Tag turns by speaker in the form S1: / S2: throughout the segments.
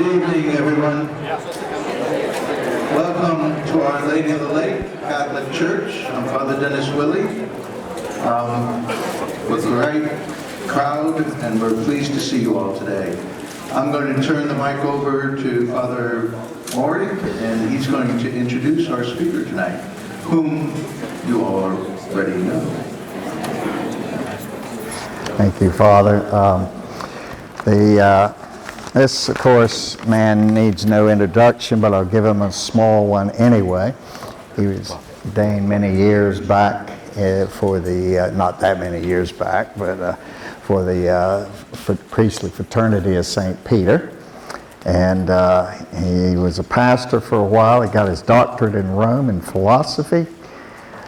S1: evening, everyone. Welcome to Our Lady of the Lake Catholic Church. I'm Father Dennis Willie. With a great crowd, and we're pleased to see you all today. I'm going to turn the mic over to Father Maury, and he's going to introduce our speaker tonight, whom you all already know.
S2: Thank you, Father. This, of course, man needs no introduction, but I'll give him a small one anyway. He was ordained many years back for the, not that many years back, but for the priestly fraternity of St. Peter. And he was a pastor for a while. He got his doctorate in Rome in philosophy.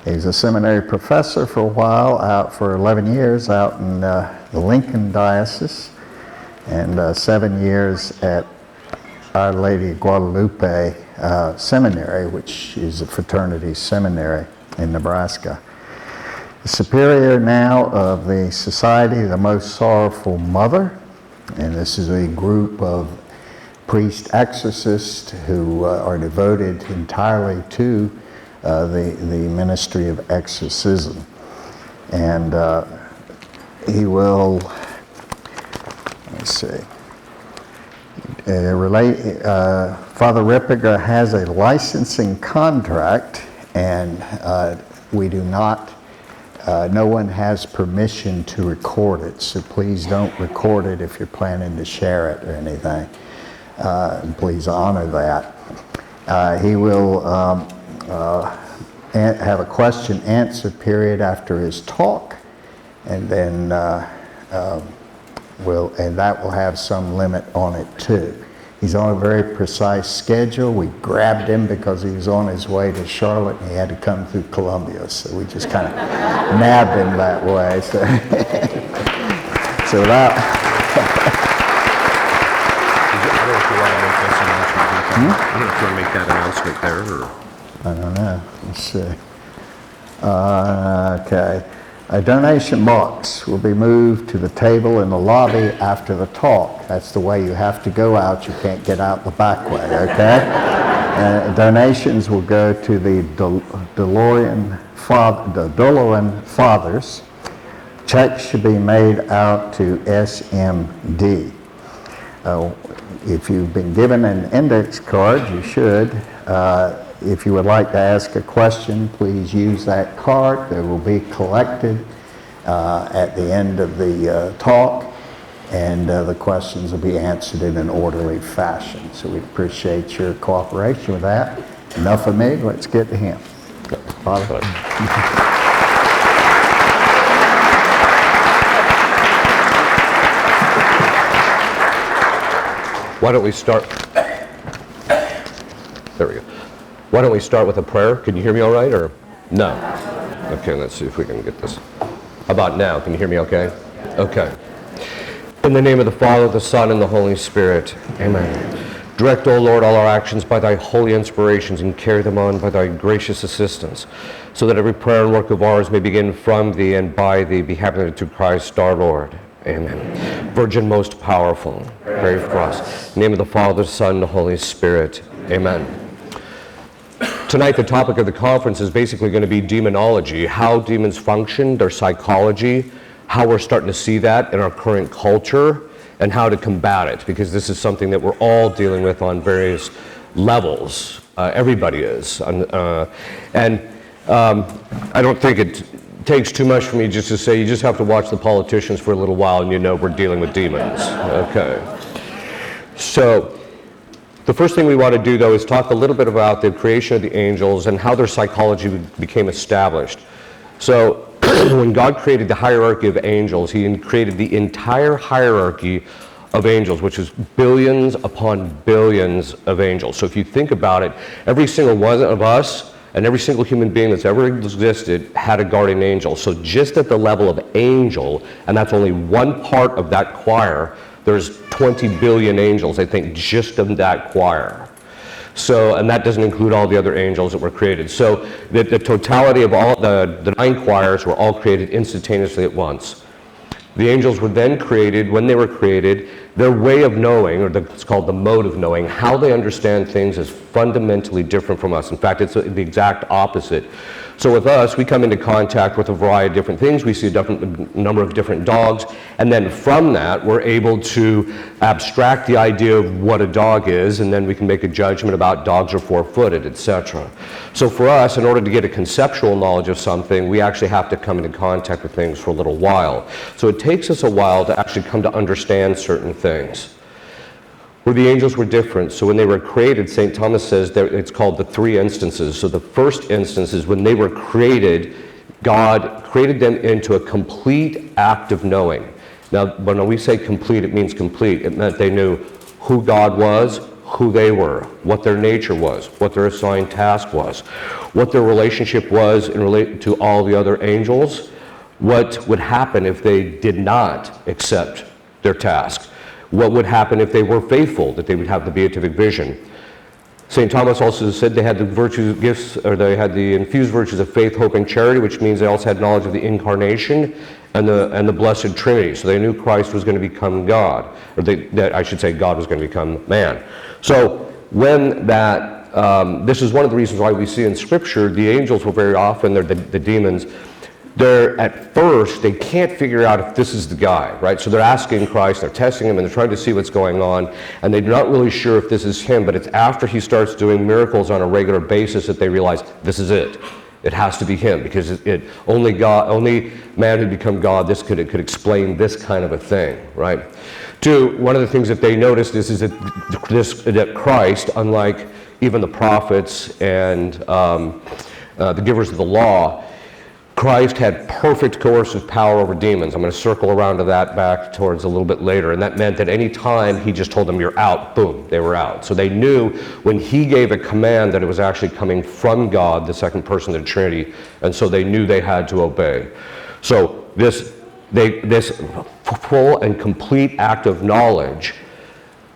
S2: He was a seminary professor for a while, out for 11 years out in the Lincoln Diocese, and 7 years at Our Lady of Guadalupe Seminary, which is a fraternity seminary in Nebraska. The superior now of the Society of the Most Sorrowful Mother, and this is a group of priest exorcists who are devoted entirely to the ministry of exorcism. And he will, let's see, Father Ripperger has a licensing contract, and we do not, no one has permission to record it, so please don't record it if you're planning to share it or anything. And please honor that. He will have a question-answer period after his talk, and then that will have some limit on it too. He's on a very precise schedule. We grabbed him because he was on his way to Charlotte and he had to come through Columbia, so we just kind of nabbed him that way. So, so that.
S3: I don't know if you want to make that announcement there, or...
S2: I don't know. Let's see. Okay. A donation box will be moved to the table in the lobby after the talk. That's the way you have to go out. You can't get out the back way, okay? Donations will go to the Delorean Fathers. Checks should be made out to SMD. If you've been given an index card, you should. If you would like to ask a question, please use that card. They will be collected at the end of the talk, and the questions will be answered in an orderly fashion. So we appreciate your cooperation with that. Enough of me, let's get to him. Father.
S3: Why don't we start? There we go. Why don't we start with a prayer? Can you hear me all right, or no? Okay, let's see if we can get this. How about now? Can you hear me okay? Okay. In the name of the Father, the Son, and the Holy Spirit. Amen. Direct, O Lord, all our actions by thy holy inspirations, and carry them on by thy gracious assistance, so that every prayer and work of ours may begin from thee and by thee, be happening through Christ our Lord. Amen. Virgin most powerful, pray for us. In the name of the Father, the Son, and the Holy Spirit. Amen. Tonight, the topic of the conference is basically going to be demonology, how demons function, their psychology, how we're starting to see that in our current culture, and how to combat it, because this is something that we're all dealing with on various levels. Everybody is. I don't think it takes too much for me just to say you just have to watch the politicians for a little while and you know we're dealing with demons. Okay. So, the first thing we want to do, though, is talk a little bit about the creation of the angels and how their psychology became established. So, when God created the hierarchy of angels, he created the entire hierarchy of angels, which is billions upon billions of angels. So if you think about it, every single one of us and every single human being that's ever existed had a guardian angel. So just at the level of angel, and that's only one part of that choir, there's 20 billion angels, I think, just in that choir. So, and that doesn't include all the other angels that were created. So the totality of all the 9 choirs were all created instantaneously at once. The angels were then created, when they were created, Their way of knowing, or it's called the mode of knowing, how they understand things is fundamentally different from us. In fact, it's the exact opposite. So with us, we come into contact with a variety of different things. We see a number of different dogs, and then from that, we're able to abstract the idea of what a dog is, and then we can make a judgment about dogs are four-footed, etc. So for us, in order to get a conceptual knowledge of something, we actually have to come into contact with things for a little while. So it takes us a while to actually come to understand certain things. Where the angels were different. So when they were created, St. Thomas says that it's called the three instances. So the first instance is when they were created, God created them into a complete act of knowing. Now, when we say complete, it means complete. It meant they knew who God was, who they were, what their nature was, what their assigned task was, what their relationship was in relation to all the other angels, what would happen if they did not accept their task. What would happen if they were faithful, that they would have the beatific vision. St. Thomas also said they had the virtue gifts, or they had the infused virtues of faith, hope, and charity, which means they also had knowledge of the incarnation and the Blessed Trinity. So they knew Christ was going to become God, or I should say God was going to become man. So when that, this is one of the reasons why we see in Scripture, the angels will very often, they're the demons, they're at first, they can't figure out if this is the guy, right? So they're asking Christ, they're testing him, and they're trying to see what's going on, and they're not really sure if this is him, but it's after he starts doing miracles on a regular basis that they realize this is it. It has to be him, because only man who'd become God, it could explain this kind of a thing, right? Two, one of the things that they noticed is that Christ, unlike even the prophets and the givers of the law, Christ had perfect coercive power over demons. I'm going to circle around to that back towards a little bit later. And that meant that any time he just told them, you're out, boom, they were out. So they knew when he gave a command that it was actually coming from God, the second person of the Trinity, and so they knew they had to obey. So this full and complete act of knowledge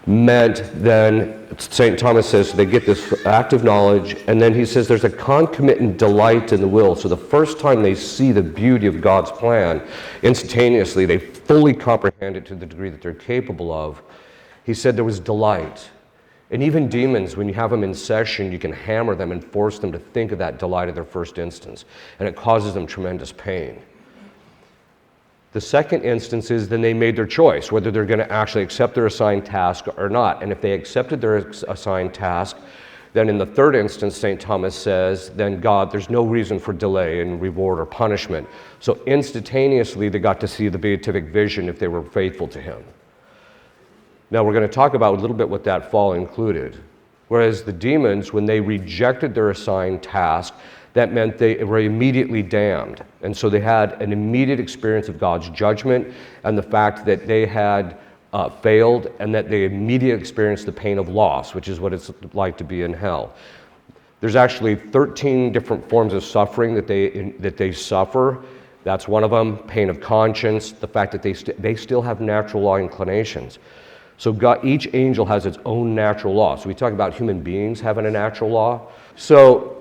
S3: meant then, St. Thomas says, they get this act of knowledge, and then he says there's a concomitant delight in the will. So the first time they see the beauty of God's plan, instantaneously they fully comprehend it to the degree that they're capable of. He said there was delight. And even demons, when you have them in session, you can hammer them and force them to think of that delight at their first instance, and it causes them tremendous pain. The second instance is then they made their choice, whether they're going to actually accept their assigned task or not. And if they accepted their assigned task, then in the third instance, St. Thomas says, then God, there's no reason for delay in reward or punishment. So instantaneously, they got to see the beatific vision if they were faithful to him. Now, we're going to talk about a little bit what that fall included. Whereas the demons, when they rejected their assigned task, that meant they were immediately damned. And so they had an immediate experience of God's judgment and the fact that they had failed, and that they immediately experienced the pain of loss, which is what it's like to be in hell. There's actually 13 different forms of suffering that they suffer. That's one of them, pain of conscience, the fact that they still have natural law inclinations. So God, each angel has its own natural law. So we talk about human beings having a natural law. So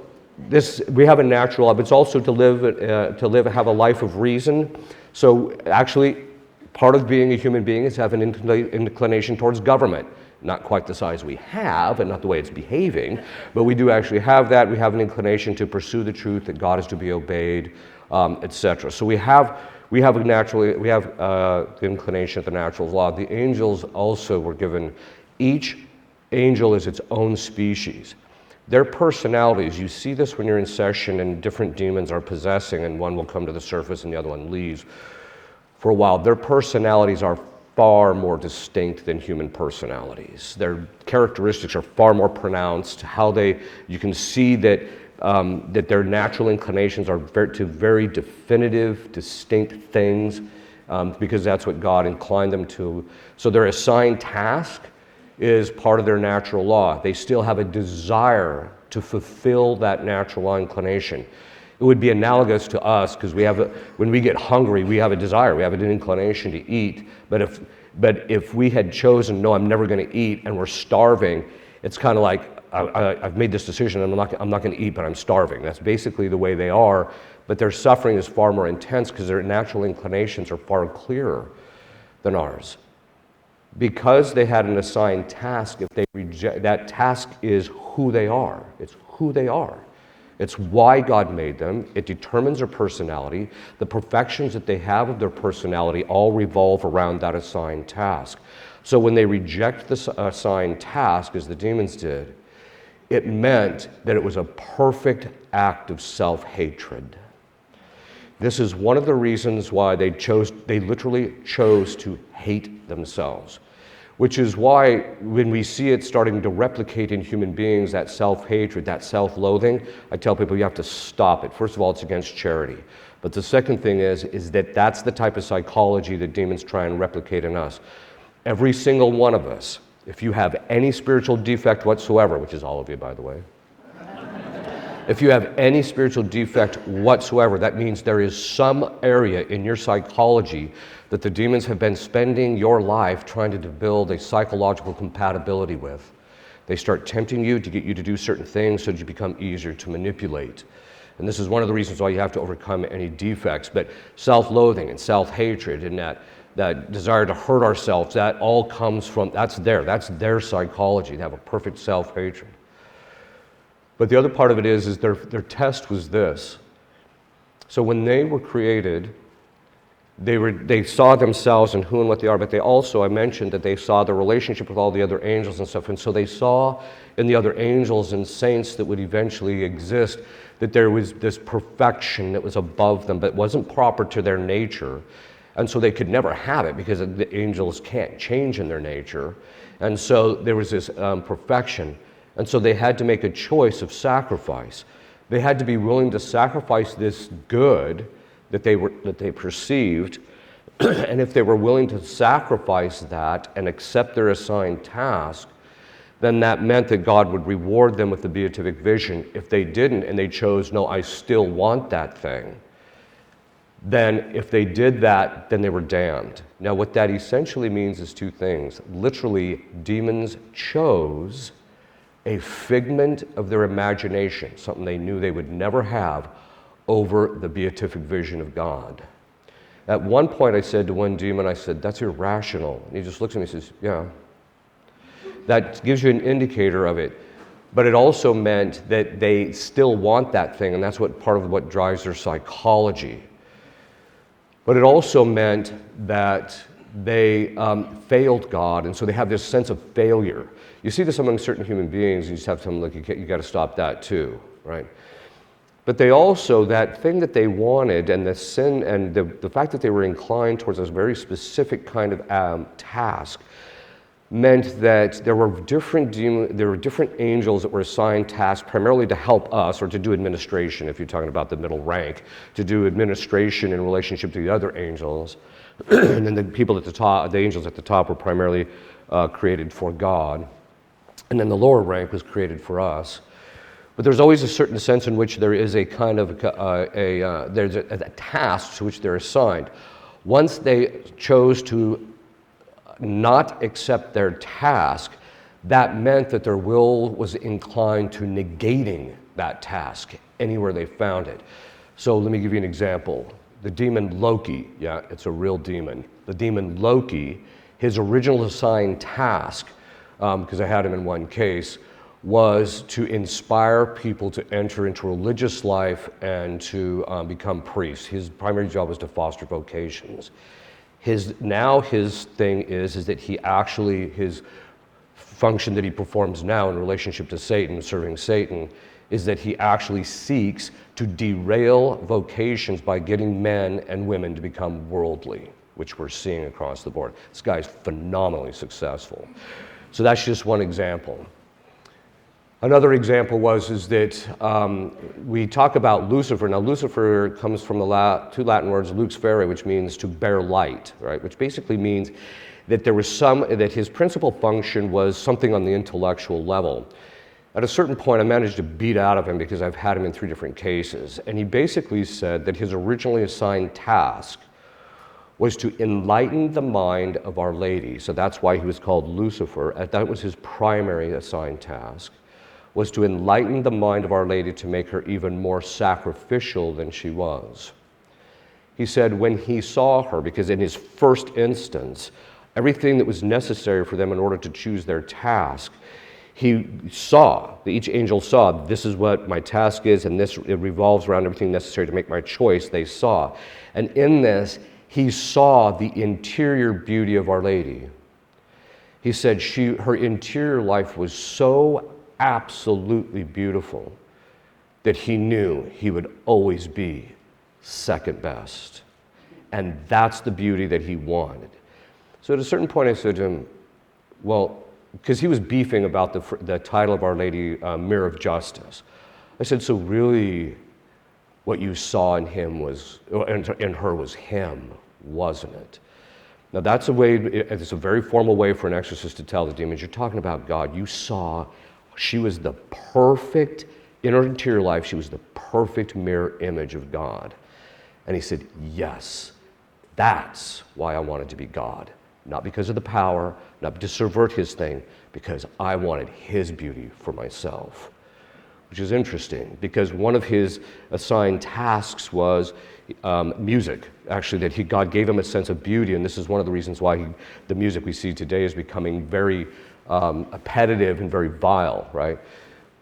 S3: we have a natural law, but it's also to have a life of reason. So actually, part of being a human being is have an inclination towards government. Not quite the size we have, and not the way it's behaving, but we do actually have that. We have an inclination to pursue the truth, that God is to be obeyed, etc. So we have the inclination of the natural law. The angels also were given. Each angel is its own species. Their personalities, you see this when you're in session and different demons are possessing, and one will come to the surface and the other one leaves for a while. Their personalities are far more distinct than human personalities. Their characteristics are far more pronounced. You can see that their natural inclinations are to very definitive, distinct things, because that's what God inclined them to. So their assigned task is part of their natural law. They still have a desire to fulfill that natural law inclination. It would be analogous to us, because when we get hungry, we have a desire, we have an inclination to eat. But if we had chosen, no, I'm never going to eat, and we're starving, it's kind of like, I've made this decision, I'm not going to eat, but I'm starving. That's basically the way they are. But their suffering is far more intense because their natural inclinations are far clearer than ours. because they had an assigned task, if they reject, that task is who they are. It's who they are. It's why God made them. It determines their personality. The perfections that they have of their personality all revolve around that assigned task. So when they reject the assigned task, as the demons did, it meant that it was a perfect act of self-hatred. This is one of the reasons why they literally chose to hate themselves, which is why when we see it starting to replicate in human beings, that self-hatred, that self-loathing, I tell people you have to stop it. First of all, it's against charity. But the second thing is that that's the type of psychology that demons try and replicate in us. Every single one of us, if you have any spiritual defect whatsoever, which is all of you, by the way, if you have any spiritual defect whatsoever, that means there is some area in your psychology that the demons have been spending your life trying to build a psychological compatibility with. They start tempting you to get you to do certain things so that you become easier to manipulate. And this is one of the reasons why you have to overcome any defects. But self-loathing and self-hatred and that desire to hurt ourselves, that all comes from, that's their psychology. They have a perfect self-hatred. But the other part of it is their test was this. So when they were created, they saw themselves and who and what they are, but they also, I mentioned that they saw the relationship with all the other angels and stuff, and so they saw in the other angels and saints that would eventually exist that there was this perfection that was above them, but wasn't proper to their nature, and so they could never have it because the angels can't change in their nature, and so there was this perfection. And so they had to make a choice of sacrifice. They had to be willing to sacrifice this good that they perceived, and if they were willing to sacrifice that and accept their assigned task, then that meant that God would reward them with the beatific vision. If they didn't and they chose, no, I still want that thing, then if they did that, then they were damned. Now what that essentially means is two things. Literally, demons chose a figment of their imagination, something they knew they would never have, over the beatific vision of God. At one point I said to one demon, I said, that's irrational. And he just looks at me and says, yeah. That gives you an indicator of it. But it also meant that they still want that thing, and that's what part of what drives their psychology. But it also meant that they failed God, and so they have this sense of failure. You see this among certain human beings, and you just have to tell them, look, you got to stop that too, right? But they also, that thing that they wanted, and the sin, and the fact that they were inclined towards this very specific kind of task, meant that there were different angels that were assigned tasks primarily to help us, or to do administration, if you're talking about the middle rank, to do administration in relationship to the other angels. And then the people at the top, the angels at the top, were primarily created for God. And then the lower rank was created for us. But there's always a certain sense in which there is a kind of there's a task to which they're assigned. Once they chose to not accept their task, that meant that their will was inclined to negating that task anywhere they found it. So let me give you an example. The demon Loki, yeah, it's a real demon. The demon Loki, his original assigned task, because I had him in one case, was to inspire people to enter into religious life and to become priests. His primary job was to foster vocations. His thing is that he actually, his function that he performs now in relationship to Satan, serving Satan, is that he actually seeks to derail vocations by getting men and women to become worldly, which we're seeing across the board. This guy's phenomenally successful. So that's just one example. Another example is that we talk about Lucifer. Now, Lucifer comes from the two Latin words, lux ferre, which means to bear light, right? Which basically means that that his principal function was something on the intellectual level. At a certain point, I managed to beat out of him because I've had him in 3 different cases. And he basically said that his originally assigned task was to enlighten the mind of Our Lady. So that's why he was called Lucifer. That was his primary assigned task, was to enlighten the mind of Our Lady to make her even more sacrificial than she was. He said when he saw her, because in his first instance, everything that was necessary for them in order to choose their task. He saw, each angel saw, this is what my task is, and it revolves around everything necessary to make my choice. They saw. And in this, he saw the interior beauty of Our Lady. He said her interior life was so absolutely beautiful that he knew he would always be second best. And that's the beauty that he wanted. So at a certain point I said to him, well, because he was beefing about the title of Our Lady, Mirror of Justice. I said, so really what you saw in him was, in her was him, wasn't it? Now that's a way, it's a very formal way for an exorcist to tell the demons, you're talking about God. You saw, she was the perfect, in her interior life, she was the perfect mirror image of God. And he said, yes, that's why I wanted to be God. Not because of the power, not to subvert his thing, because I wanted his beauty for myself. Which is interesting, because one of his assigned tasks was music. Actually, that God gave him a sense of beauty, and this is one of the reasons why the music we see today is becoming very appetitive and very vile, right?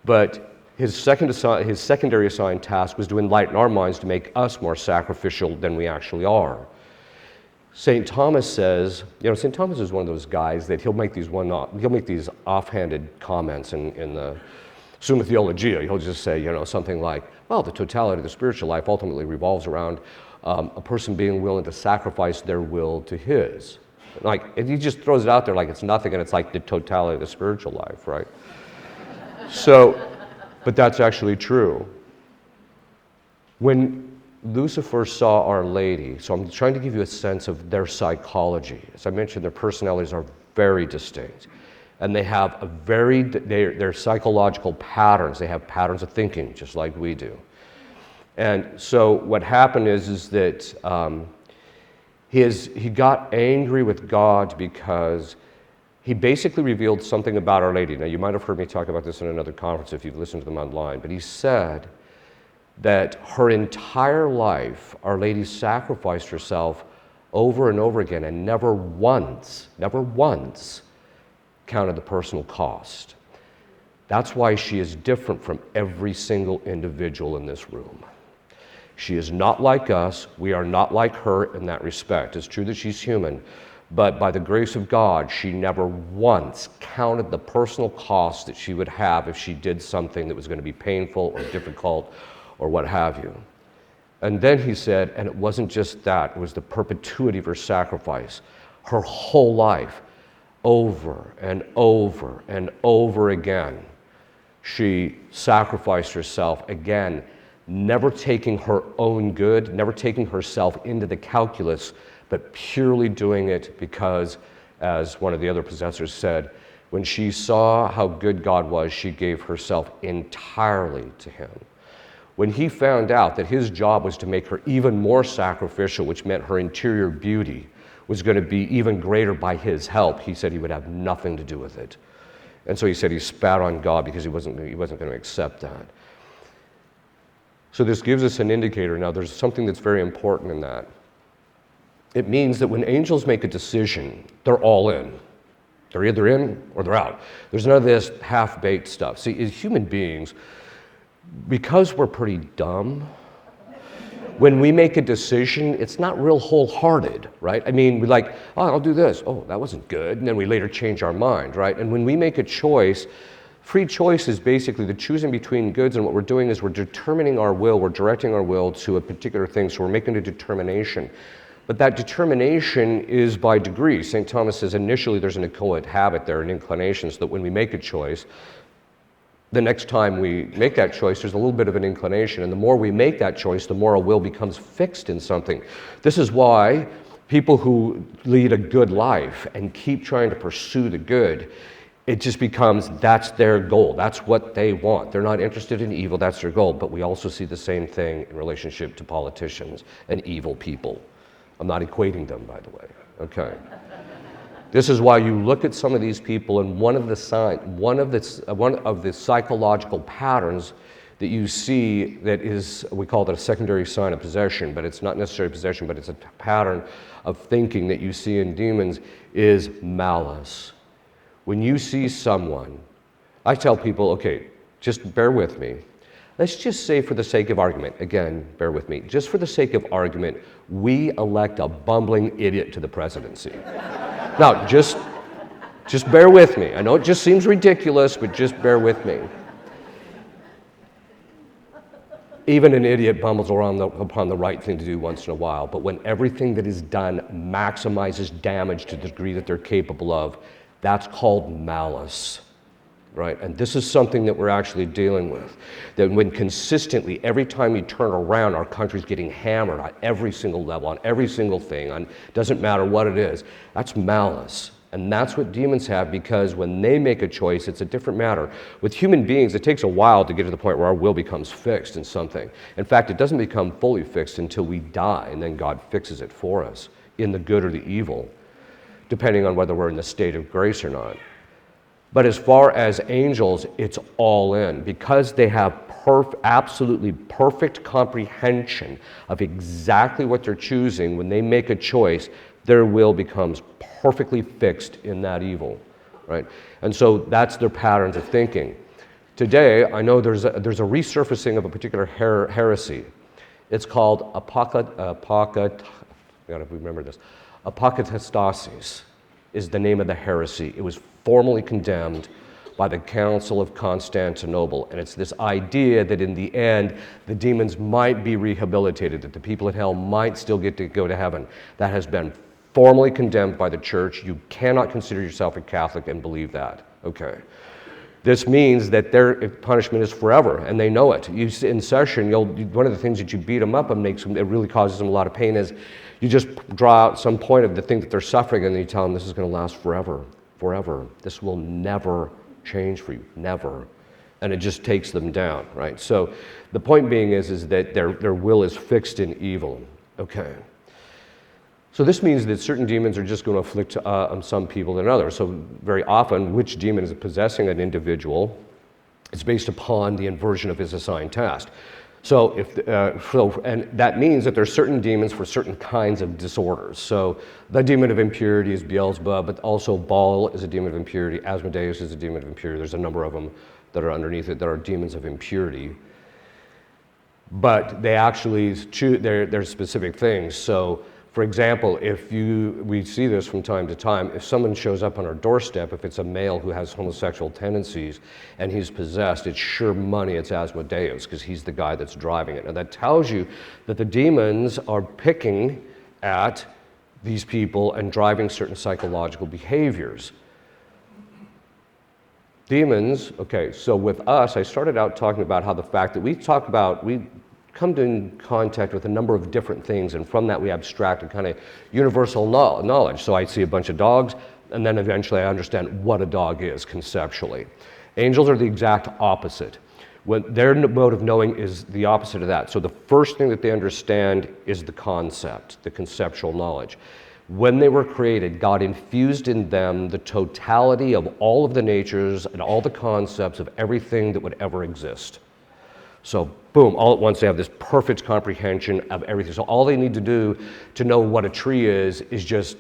S3: But his secondary assigned task was to enlighten our minds to make us more sacrificial than we actually are. St. Thomas says, St. Thomas is one of those guys that he'll make these offhanded comments in the Summa Theologia. He'll just say, something like, well, the totality of the spiritual life ultimately revolves around a person being willing to sacrifice their will to his. And he just throws it out there like it's nothing, and it's like the totality of the spiritual life, right? So, but that's actually true. When Lucifer saw Our Lady, so I'm trying to give you a sense of their psychology. As I mentioned, their personalities are very distinct. And they have their psychological patterns. They have patterns of thinking, just like we do. And so what happened is that he got angry with God because he basically revealed something about Our Lady. Now, you might have heard me talk about this in another conference if you've listened to them online, but he said that her entire life, Our Lady sacrificed herself over and over again and never once counted the personal cost. That's why she is different from every single individual in this room. She is not like us. We are not like her in that respect. It's true that she's human, but by the grace of God, she never once counted the personal cost that she would have if she did something that was going to be painful or difficult or what have you. And then he said, and it wasn't just that, it was the perpetuity of her sacrifice. Her whole life, over and over and over again, she sacrificed herself again, never taking her own good, never taking herself into the calculus, but purely doing it because, as one of the other possessors said, when she saw how good God was, she gave herself entirely to him. When he found out that his job was to make her even more sacrificial, which meant her interior beauty was going to be even greater by his help, he said he would have nothing to do with it. And so he said he spat on God because he wasn't going to accept that. So this gives us an indicator. Now, there's something that's very important in that. It means that when angels make a decision, they're all in. They're either in or they're out. There's none of this half-baked stuff. See, as human beings, because we're pretty dumb, when we make a decision, it's not real wholehearted, right? I mean, we're like, oh, I'll do this. Oh, that wasn't good. And then we later change our mind, right? And when we make a choice, free choice is basically the choosing between goods, and what we're doing is we're determining our will, we're directing our will to a particular thing, so we're making a determination. But that determination is by degree. St. Thomas says initially there's an inchoate habit there, an inclination, so that when we make a choice, the next time we make that choice, there's a little bit of an inclination. And the more we make that choice, the more our will becomes fixed in something. This is why people who lead a good life and keep trying to pursue the good, it just becomes, that's their goal. That's what they want. They're not interested in evil, that's their goal. But we also see the same thing in relationship to politicians and evil people. I'm not equating them, by the way. Okay. This is why you look at some of these people, and one of the psychological patterns that you see that is, we call that a secondary sign of possession, but it's not necessarily possession, but it's a pattern of thinking that you see in demons, is malice. When you see someone, I tell people, okay, just bear with me. Let's just say for the sake of argument, again, bear with me, just for the sake of argument, we elect a bumbling idiot to the presidency. Now, just bear with me. I know it just seems ridiculous, but just bear with me. Even an idiot bumbles around upon the right thing to do once in a while, but when everything that is done maximizes damage to the degree that they're capable of, that's called malice. Right? And this is something that we're actually dealing with. That when consistently, every time you turn around, our country's getting hammered on every single level, on every single thing, doesn't matter what it is, that's malice. And that's what demons have, because when they make a choice, it's a different matter. With human beings, it takes a while to get to the point where our will becomes fixed in something. In fact, it doesn't become fully fixed until we die, and then God fixes it for us, in the good or the evil, depending on whether we're in the state of grace or not. But as far as angels, it's all in, because they have absolutely perfect comprehension of exactly what they're choosing. When they make a choice, their will becomes perfectly fixed in that evil, right? And so that's their patterns of thinking. Today, I know there's a resurfacing of a particular heresy. It's called apokatastasis is the name of the heresy. It was formally condemned by the Council of Constantinople. And it's this idea that in the end, the demons might be rehabilitated, that the people in hell might still get to go to heaven. That has been formally condemned by the church. You cannot consider yourself a Catholic and believe that. Okay. This means that their punishment is forever, and they know it. In session, one of the things that you beat them up and it really causes them a lot of pain is you just draw out some point of the thing that they're suffering, and then you tell them this is going to last forever. Forever. This will never change for you, never. And it just takes them down, right? So the point being is that their will is fixed in evil. Okay. So this means that certain demons are just going to afflict on some people than others. So very often, which demon is possessing an individual is based upon the inversion of his assigned task. So and that means that there are certain demons for certain kinds of disorders. So the demon of impurity is Beelzebub, but also Baal is a demon of impurity. Asmodeus is a demon of impurity. There's a number of them that are underneath it that are demons of impurity. But they actually choose their specific things. So, for example, we see this from time to time, if someone shows up on our doorstep, if it's a male who has homosexual tendencies and he's possessed, it's sure money it's Asmodeus, because he's the guy that's driving it. And that tells you that the demons are picking at these people and driving certain psychological behaviors. Demons, okay, so with us, I started out talking about how the fact that we come in contact with a number of different things, and from that we abstract a kind of universal knowledge. So I see a bunch of dogs, and then eventually I understand what a dog is conceptually. Angels are the exact opposite. When their mode of knowing is the opposite of that. So the first thing that they understand is the concept, the conceptual knowledge. When they were created, God infused in them the totality of all of the natures and all the concepts of everything that would ever exist. So boom, all at once they have this perfect comprehension of everything. So all they need to do to know what a tree is just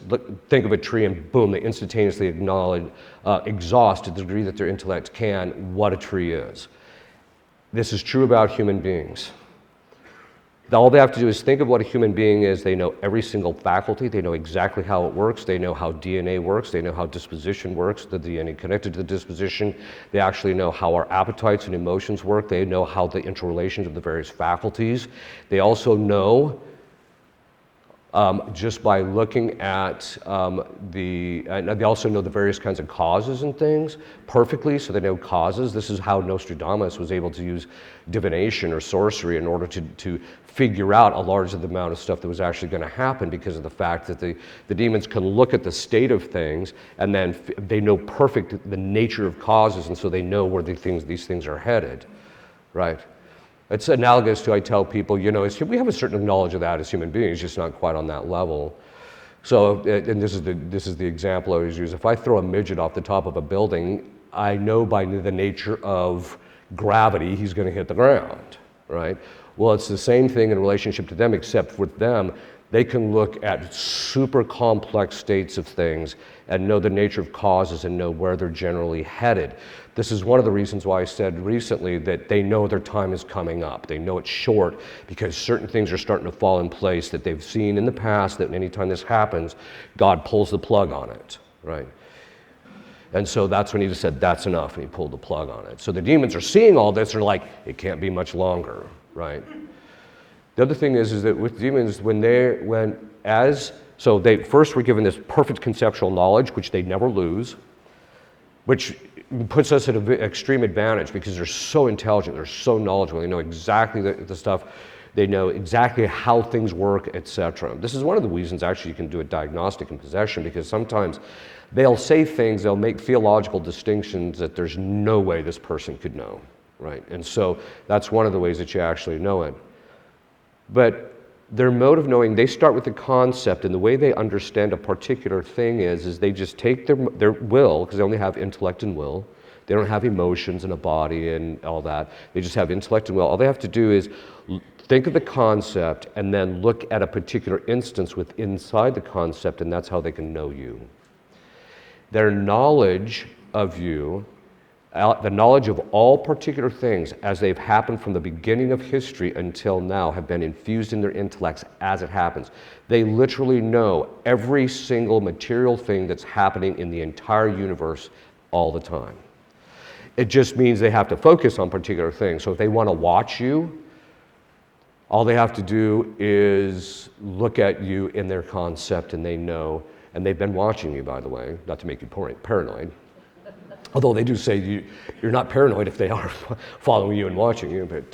S3: think of a tree, and boom, they instantaneously exhaust to the degree that their intellect can what a tree is. This is true about human beings. All they have to do is think of what a human being is. They know every single faculty. They know exactly how it works. They know how DNA works. They know how disposition works, the DNA connected to the disposition. They actually know how our appetites and emotions work. They know how the interrelations of the various faculties. They also know, just by looking at and they also know the various kinds of causes and things perfectly, so they know causes. This is how Nostradamus was able to use divination or sorcery in order to figure out a large amount of stuff that was actually going to happen, because of the fact that the demons can look at the state of things, and then they know the nature of causes, and so they know where these things are headed, right? It's analogous to, I tell people, we have a certain knowledge of that as human beings, just not quite on that level. So, and this is the example I always use. If I throw a midget off the top of a building, I know by the nature of gravity, he's going to hit the ground, right? Well, it's the same thing in relationship to them, except with them, they can look at super complex states of things and know the nature of causes and know where they're generally headed. This is one of the reasons why I said recently that they know their time is coming up. They know it's short because certain things are starting to fall in place that they've seen in the past, that anytime this happens, God pulls the plug on it, right? And so that's when he just said, that's enough, and he pulled the plug on it. So the demons are seeing all this, they're like, it can't be much longer, right? The other thing is that with demons, so they first were given this perfect conceptual knowledge, which they never lose, which puts us at an extreme advantage because they're so intelligent, they're so knowledgeable, they know exactly the stuff, they know exactly how things work, etc. This is one of the reasons actually you can do a diagnostic in possession, because sometimes they'll say things, they'll make theological distinctions that there's no way this person could know, right? And so that's one of the ways that you actually know it. But their mode of knowing, they start with the concept, and the way they understand a particular thing is they just take their will, because they only have intellect and will. They don't have emotions and a body and all that. They just have intellect and will. All they have to do is think of the concept and then look at a particular instance inside the concept, and that's how they can know you. Their knowledge of you, the knowledge of all particular things as they've happened from the beginning of history until now, have been infused in their intellects as it happens. They literally know every single material thing that's happening in the entire universe all the time. It just means they have to focus on particular things. So if they want to watch you, all they have to do is look at you in their concept, and they know, and they've been watching you, by the way, not to make you paranoid. Although they do say you're not paranoid if they are following you and watching you, but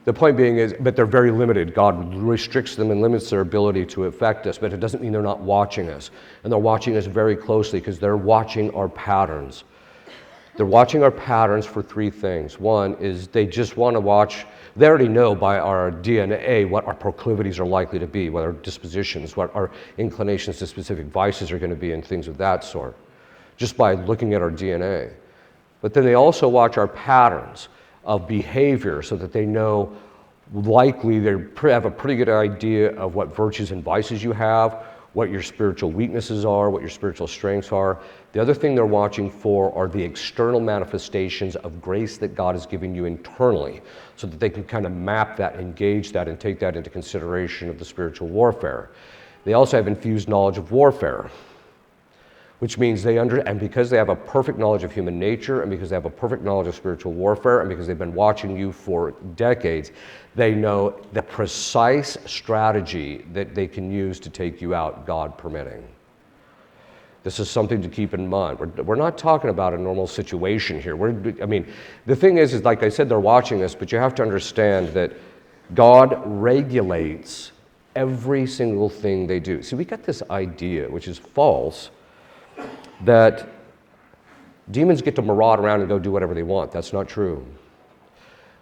S3: the point being is, but they're very limited. God restricts them and limits their ability to affect us, but it doesn't mean they're not watching us. And they're watching us very closely because they're watching our patterns. They're watching our patterns for three things. One is they just want to watch, they already know by our DNA what our proclivities are likely to be, what our dispositions, what our inclinations to specific vices are going to be, and things of that sort, just by looking at our DNA. But then they also watch our patterns of behavior so that they know likely they have a pretty good idea of what virtues and vices you have, what your spiritual weaknesses are, what your spiritual strengths are. The other thing they're watching for are the external manifestations of grace that God has given you internally, so that they can kind of map that, engage that, and take that into consideration of the spiritual warfare. They also have infused knowledge of warfare, which means and because they have a perfect knowledge of human nature, and because they have a perfect knowledge of spiritual warfare, and because they've been watching you for decades, they know the precise strategy that they can use to take you out, God permitting. This is something to keep in mind. We're not talking about a normal situation here. The thing is like I said, they're watching us, but you have to understand that God regulates every single thing they do. See, we got this idea, which is false, that demons get to maraud around and go do whatever they want. That's not true.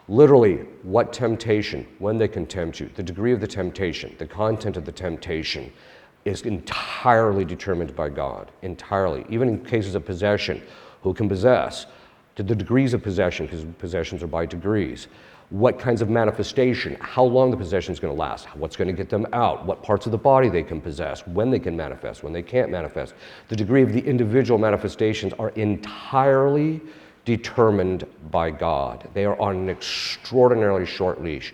S3: Literally, what temptation, when they can tempt you, the degree of the temptation, the content of the temptation is entirely determined by God, entirely. Even in cases of possession, who can possess, to the degrees of possession, because possessions are by degrees. What kinds of manifestation, how long the possession is going to last, what's going to get them out, what parts of the body they can possess, when they can manifest, when they can't manifest. The degree of the individual manifestations are entirely determined by God. They are on an extraordinarily short leash.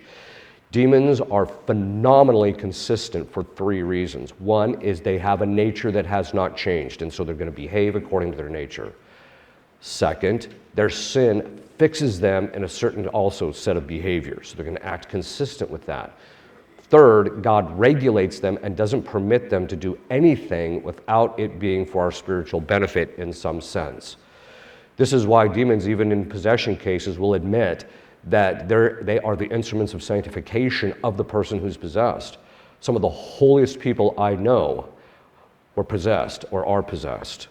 S3: Demons are phenomenally consistent for three reasons. One is they have a nature that has not changed, and so they're going to behave according to their nature. Second, their sin fixes them in a certain also set of behaviors, so they're going to act consistent with that. Third, God regulates them and doesn't permit them to do anything without it being for our spiritual benefit in some sense. This is why demons, even in possession cases, will admit that they are the instruments of sanctification of the person who's possessed. Some of the holiest people I know were possessed or are possessed.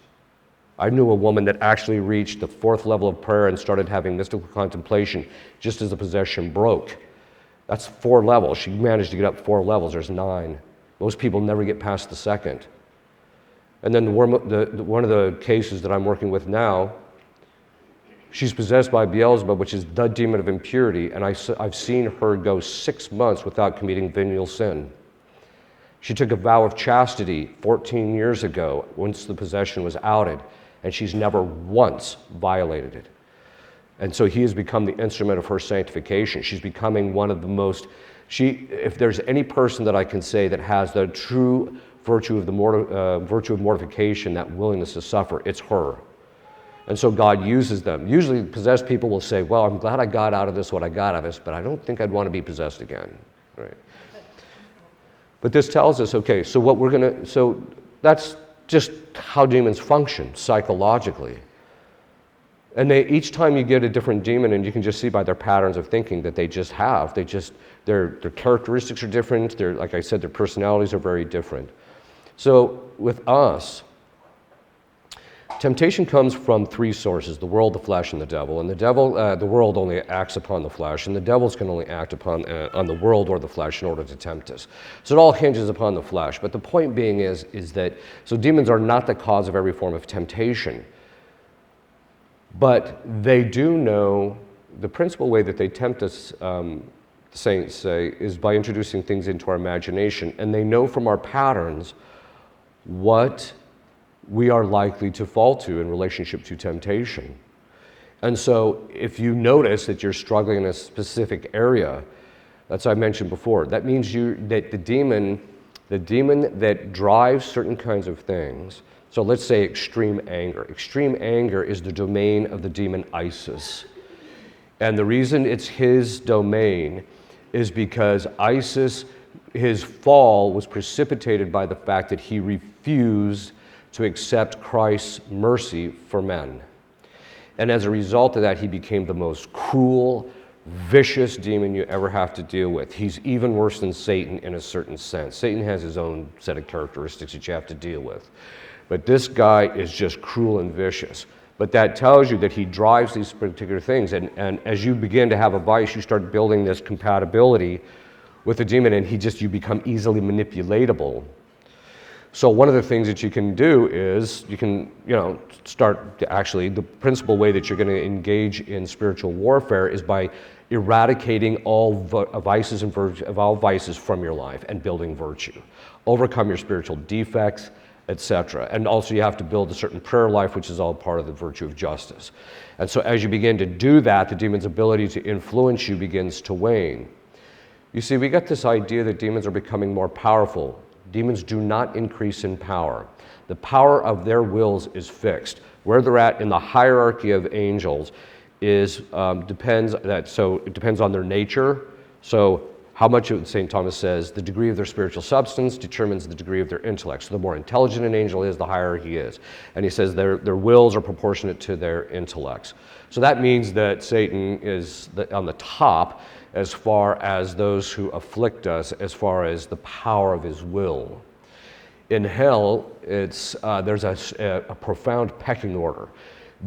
S3: I knew a woman that actually reached the 4th level of prayer and started having mystical contemplation just as the possession broke. That's 4 levels. She managed to get up 4 levels. There's 9. Most people never get past the 2nd. And then one of the cases that I'm working with now, She's possessed by Beelzebub, which is the demon of impurity, and I've seen her go 6 months without committing venial sin. She took a vow of chastity 14 years ago once the possession was outed, and she's never once violated it. And so he has become the instrument of her sanctification. She's becoming one of the most, if there's any person that I can say that has the true virtue of mortification, that willingness to suffer, it's her. And so God uses them. Usually possessed people will say, well, I'm glad I got out of this what I got out of this, but I don't think I'd want to be possessed again. Right? But this tells us, okay, so that's just how demons function psychologically. And each time you get a different demon, and you can just see by their patterns of thinking that they just have, their characteristics are different, like I said, their personalities are very different. So with us, temptation comes from 3 sources: the world, the flesh, and the devil. And the world only acts upon the flesh, and the devils can only act upon the world or the flesh in order to tempt us. So it all hinges upon the flesh. But the point being is that, so demons are not the cause of every form of temptation. But they do know the principal way that they tempt us, the saints say, is by introducing things into our imagination. And they know from our patterns what we are likely to fall to in relationship to temptation. And so if you notice that you're struggling in a specific area, that's what I mentioned before, that means that the demon that drives certain kinds of things, so let's say extreme anger. Extreme anger is the domain of the demon Isis. And the reason it's his domain is because Isis, his fall was precipitated by the fact that he refused to accept Christ's mercy for men. And as a result of that, he became the most cruel, vicious demon you ever have to deal with. He's even worse than Satan in a certain sense. Satan has his own set of characteristics that you have to deal with. But this guy is just cruel and vicious. But that tells you that he drives these particular things. And as you begin to have a vice, you start building this compatibility with the demon, and you become easily manipulatable. So one of the things that you can do is you can, start to actually, the principal way that you're going to engage in spiritual warfare is by eradicating all vices of all vices from your life and building virtue. Overcome your spiritual defects, etc. And also you have to build a certain prayer life, which is all part of the virtue of justice. And so as you begin to do that, the demon's ability to influence you begins to wane. You see, we got this idea that demons are becoming more powerful. Demons do not increase in power. The power of their wills is fixed. Where they're at in the hierarchy of angels depends on their nature. So how much, St. Thomas says, the degree of their spiritual substance determines the degree of their intellect. So the more intelligent an angel is, the higher he is. And he says their wills are proportionate to their intellects. So that means that Satan is on the top as far as those who afflict us, as far as the power of his will. In hell, there's a profound pecking order.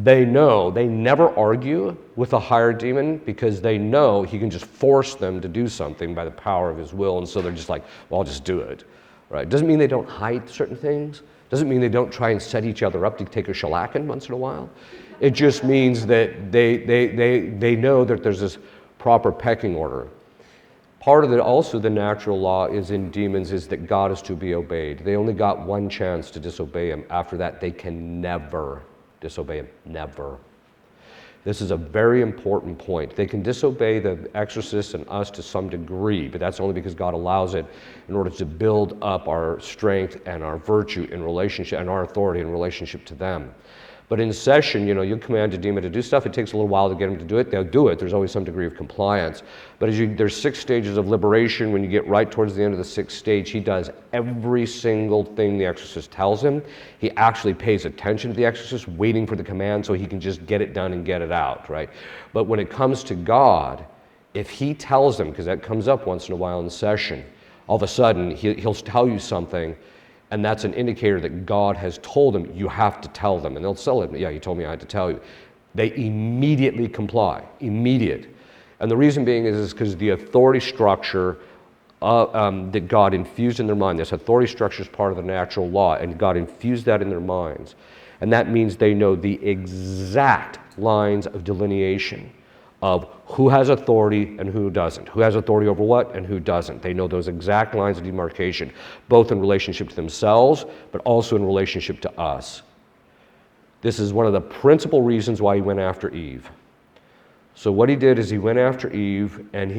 S3: They never argue with a higher demon because they know he can just force them to do something by the power of his will, and so they're just like, well, I'll just do it. Right? Doesn't mean they don't hide certain things. Doesn't mean they don't try and set each other up to take a shellacking once in a while. It just means that they know that there's this proper pecking order. Part of also the natural law is in demons is that God is to be obeyed. They only got one chance to disobey him. After that, they can never disobey him. Never. This is a very important point. They can disobey the exorcists and us to some degree, but that's only because God allows it in order to build up our strength and our virtue in relationship and our authority in relationship to them. But in session, you command a demon to do stuff. It takes a little while to get them to do it. They'll do it. There's always some degree of compliance. But there's 6 stages of liberation. When you get right towards the end of the 6th stage, he does every single thing the exorcist tells him. He actually pays attention to the exorcist, waiting for the command so he can just get it done and get it out, right? But when it comes to God, if he tells them, because that comes up once in a while in session, all of a sudden he'll tell you something, and that's an indicator that God has told them, you have to tell them. And they'll tell him, yeah, you told me I had to tell you. They immediately comply, immediate. And the reason being is because the authority structure that God infused in their mind, this authority structure is part of the natural law, and God infused that in their minds. And that means they know the exact lines of delineation of who has authority and who doesn't. Who has authority over what and who doesn't. They know those exact lines of demarcation, both in relationship to themselves, but also in relationship to us. This is one of the principal reasons why he went after Eve. So what he did is he went after Eve, and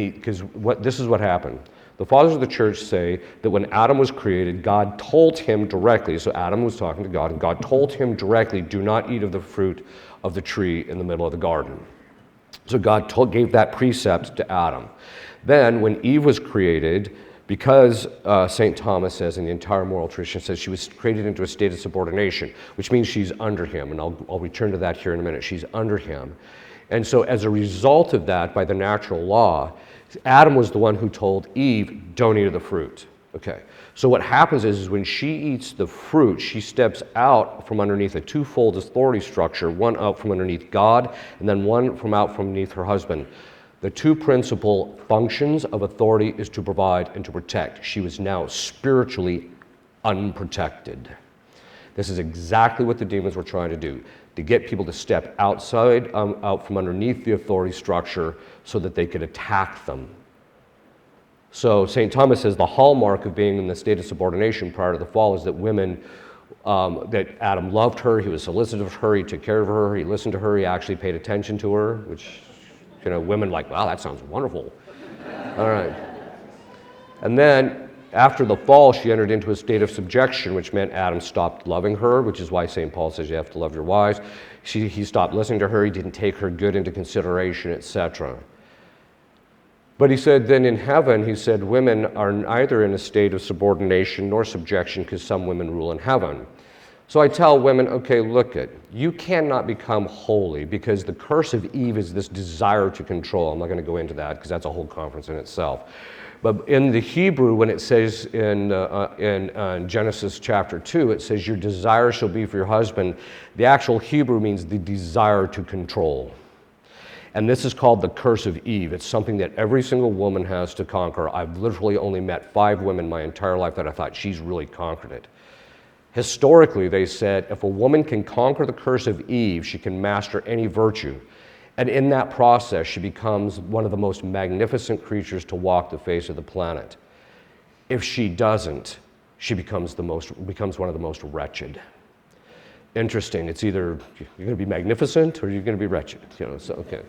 S3: this is what happened. The fathers of the church say that when Adam was created, God told him directly, so Adam was talking to God, and God told him directly, do not eat of the fruit of the tree in the middle of the garden. So God gave that precept to Adam. Then when Eve was created, because St. Thomas says, and the entire moral tradition says, she was created into a state of subordination, which means she's under him, and I'll return to that here in a minute. She's under him. And so as a result of that, by the natural law, Adam was the one who told Eve, don't eat of the fruit. Okay. So what happens is when she eats the fruit, she steps out from underneath a twofold authority structure, one out from underneath God, and then one out from underneath her husband. The two principal functions of authority is to provide and to protect. She was now spiritually unprotected. This is exactly what the demons were trying to do, to get people to step out from underneath the authority structure so that they could attack them. So St. Thomas says the hallmark of being in the state of subordination prior to the fall is that women, that Adam loved her, he was solicitous of her, he took care of her, he listened to her, he actually paid attention to her, which, women like, wow, that sounds wonderful. All right. And then after the fall, she entered into a state of subjection, which meant Adam stopped loving her, which is why St. Paul says you have to love your wives. He stopped listening to her, he didn't take her good into consideration, etc. But he said then in heaven, he said women are neither in a state of subordination nor subjection because some women rule in heaven. So I tell women, okay, look you cannot become holy because the curse of Eve is this desire to control. I'm not going to go into that because that's a whole conference in itself. But in the Hebrew, when it says in Genesis chapter 2, it says your desire shall be for your husband, the actual Hebrew means the desire to control. And this is called the curse of Eve. It's something that every single woman has to conquer. I've literally only met 5 women my entire life that I thought she's really conquered it. Historically, they said if a woman can conquer the curse of Eve, she can master any virtue. And in that process, she becomes one of the most magnificent creatures to walk the face of the planet. If she doesn't, she becomes one of the most wretched. Interesting. It's either you're going to be magnificent or you're going to be wretched. Okay.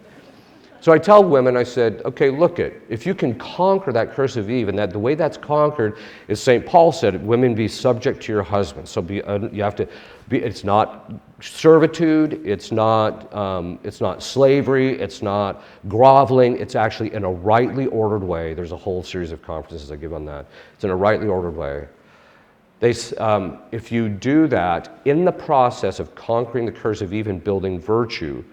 S3: So I tell women, I said, okay, look if you can conquer that curse of Eve, and that the way that's conquered is St. Paul said, women be subject to your husband. So you have to be. It's not servitude. It's not slavery. It's not groveling. It's actually in a rightly ordered way. There's a whole series of conferences I give on that. It's in a rightly ordered way. If you do that, in the process of conquering the curse of Eve and building virtue,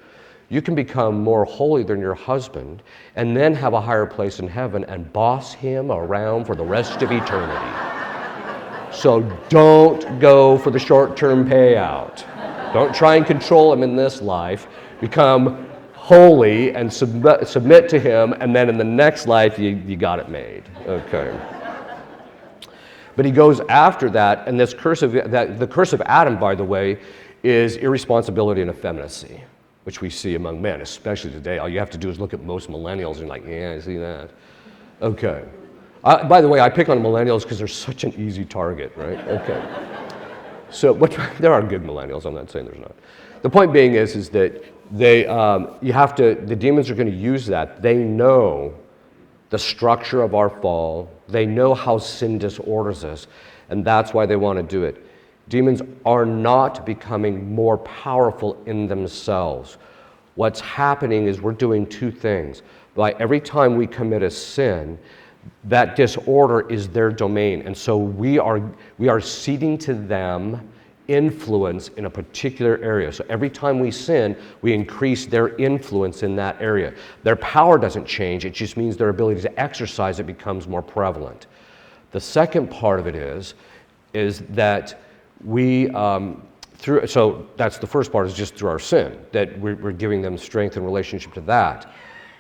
S3: you can become more holy than your husband and then have a higher place in heaven and boss him around for the rest of eternity. So don't go for the short-term payout. Don't try and control him in this life. Become holy and submit to him, and then in the next life, you got it made. Okay. But he goes after that, and the curse of Adam, by the way, is irresponsibility and effeminacy, which we see among men, especially today. All you have to do is look at most millennials, and you're like, yeah, I see that. Okay. By the way, I pick on millennials because they're such an easy target, right? Okay. So there are good millennials. I'm not saying there's not. The point being is that the demons are going to use that. They know the structure of our fall. They know how sin disorders us, and that's why they want to do it. Demons are not becoming more powerful in themselves. What's happening is we're doing 2 things. By every time we commit a sin, that disorder is their domain, and so we are ceding to them influence in a particular area. So every time we sin, we increase their influence in that area. Their power doesn't change, it just means their ability to exercise it becomes more prevalent. The second part of it is that so that's the first part, is just through our sin, that we're giving them strength in relationship to that.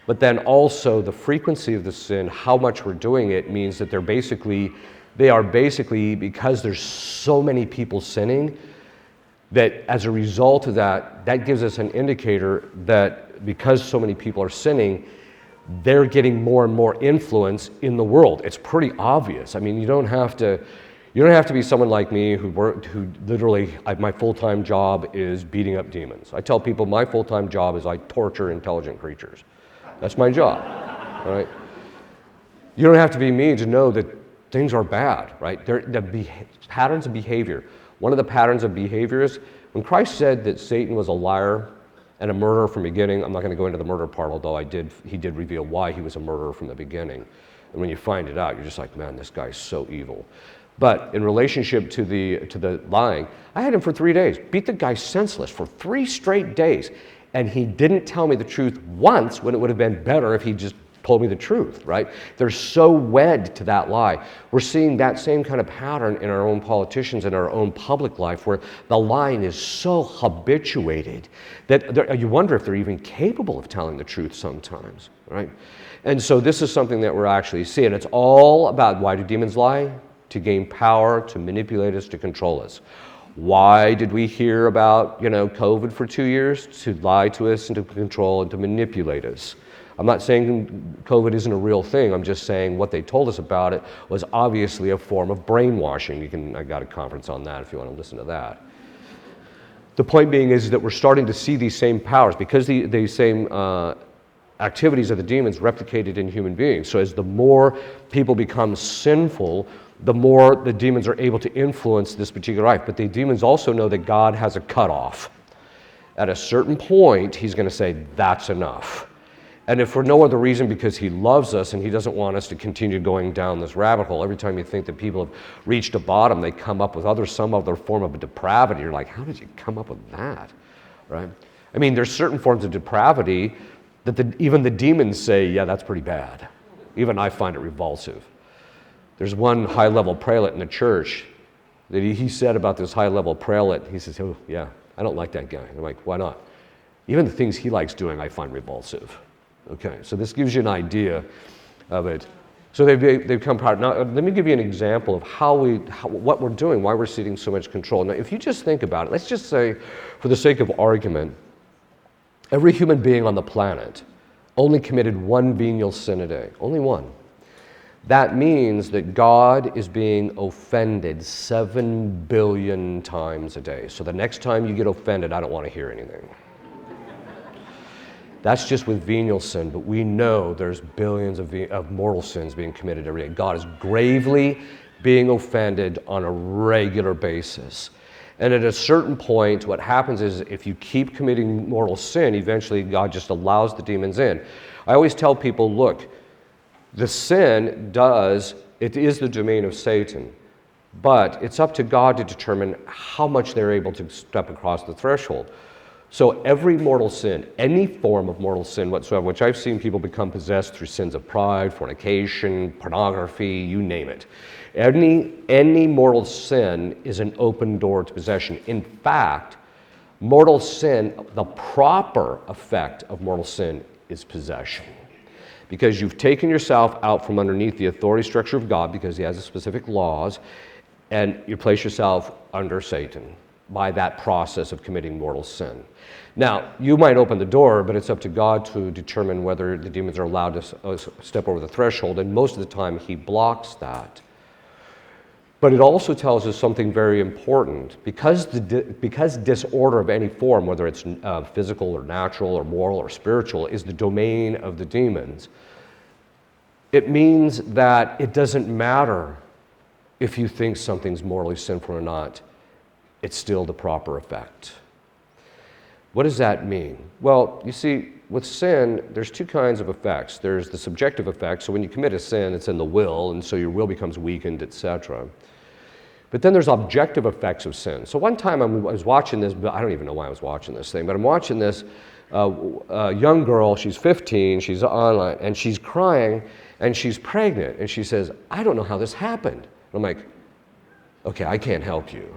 S3: But then also the frequency of the sin, how much we're doing it, means that they are basically, because there's so many people sinning, that as a result of that, that gives us an indicator that because so many people are sinning, they're getting more and more influence in the world. It's pretty obvious. I mean, you don't have to be someone like me who literally, my full-time job is beating up demons. I tell people my full-time job is I torture intelligent creatures. That's my job, right? You don't have to be me to know that things are bad, right? Patterns of behavior. One of the patterns of behavior is when Christ said that Satan was a liar and a murderer from the beginning. I'm not going to go into the murder part, although he did reveal why he was a murderer from the beginning. And when you find it out, you're just like, man, this guy's so evil. But in relationship to the lying, I had him for 3 days, beat the guy senseless for 3 straight days. And he didn't tell me the truth once when it would have been better if he just told me the truth, right? They're so wed to that lie. We're seeing that same kind of pattern in our own politicians, in our own public life, where the lying is so habituated that you wonder if they're even capable of telling the truth sometimes, right? And so this is something that we're actually seeing. It's all about, why do demons lie? To gain power, to manipulate us, to control us. Why did we hear about, COVID for 2 years? To lie to us and to control and to manipulate us. I'm not saying COVID isn't a real thing. I'm just saying what they told us about it was obviously a form of brainwashing. I got a conference on that if you want to listen to that. The point being is that we're starting to see these same powers because the same activities of the demons replicated in human beings. So as the more people become sinful, the more the demons are able to influence this particular life. But the demons also know that God has a cutoff. At a certain point, he's going to say, that's enough. And if for no other reason, because he loves us and he doesn't want us to continue going down this rabbit hole, every time you think that people have reached a bottom, they come up with some other form of depravity. You're like, how did you come up with that, right? I mean, there's certain forms of depravity that even the demons say, yeah, that's pretty bad. Even I find it revulsive. There's one high-level prelate in the church that he said about this high-level prelate, he says, oh, yeah, I don't like that guy. I'm like, why not? Even the things he likes doing, I find revulsive. Okay, so this gives you an idea of it. So they've come part. Now, let me give you an example of what we're doing, why we're ceding so much control. Now, if you just think about it, let's just say, for the sake of argument, every human being on the planet only committed one venial sin a day, only one. That means that God is being offended 7 billion times a day. So the next time you get offended, I don't want to hear anything. That's just with venial sin, but we know there's billions of mortal sins being committed every day. God is gravely being offended on a regular basis. And at a certain point, what happens is if you keep committing mortal sin, eventually God just allows the demons in. I always tell people, look, the sin it is the domain of Satan, but it's up to God to determine how much they're able to step across the threshold. So every mortal sin, any form of mortal sin whatsoever, which I've seen people become possessed through sins of pride, fornication, pornography, you name it. Any mortal sin is an open door to possession. In fact, mortal sin, the proper effect of mortal sin is possession. Because you've taken yourself out from underneath the authority structure of God, because he has specific laws, and you place yourself under Satan by that process of committing mortal sin. Now, you might open the door, but it's up to God to determine whether the demons are allowed to step over the threshold, and most of the time he blocks that. But it also tells us something very important. Because disorder of any form, whether it's physical or natural or moral or spiritual, is the domain of the demons, it means that it doesn't matter if you think something's morally sinful or not. It's still the proper effect. What does that mean? Well, you see, with sin, there's two kinds of effects. There's the subjective effect, so when you commit a sin, it's in the will, and so your will becomes weakened, etc. But then there's objective effects of sin. So one time I was watching this, but I don't even know why I was watching this thing, but I'm watching this young girl, she's 15, she's online, and she's crying, and she's pregnant, and she says, I don't know how this happened. And I'm like, okay, I can't help you.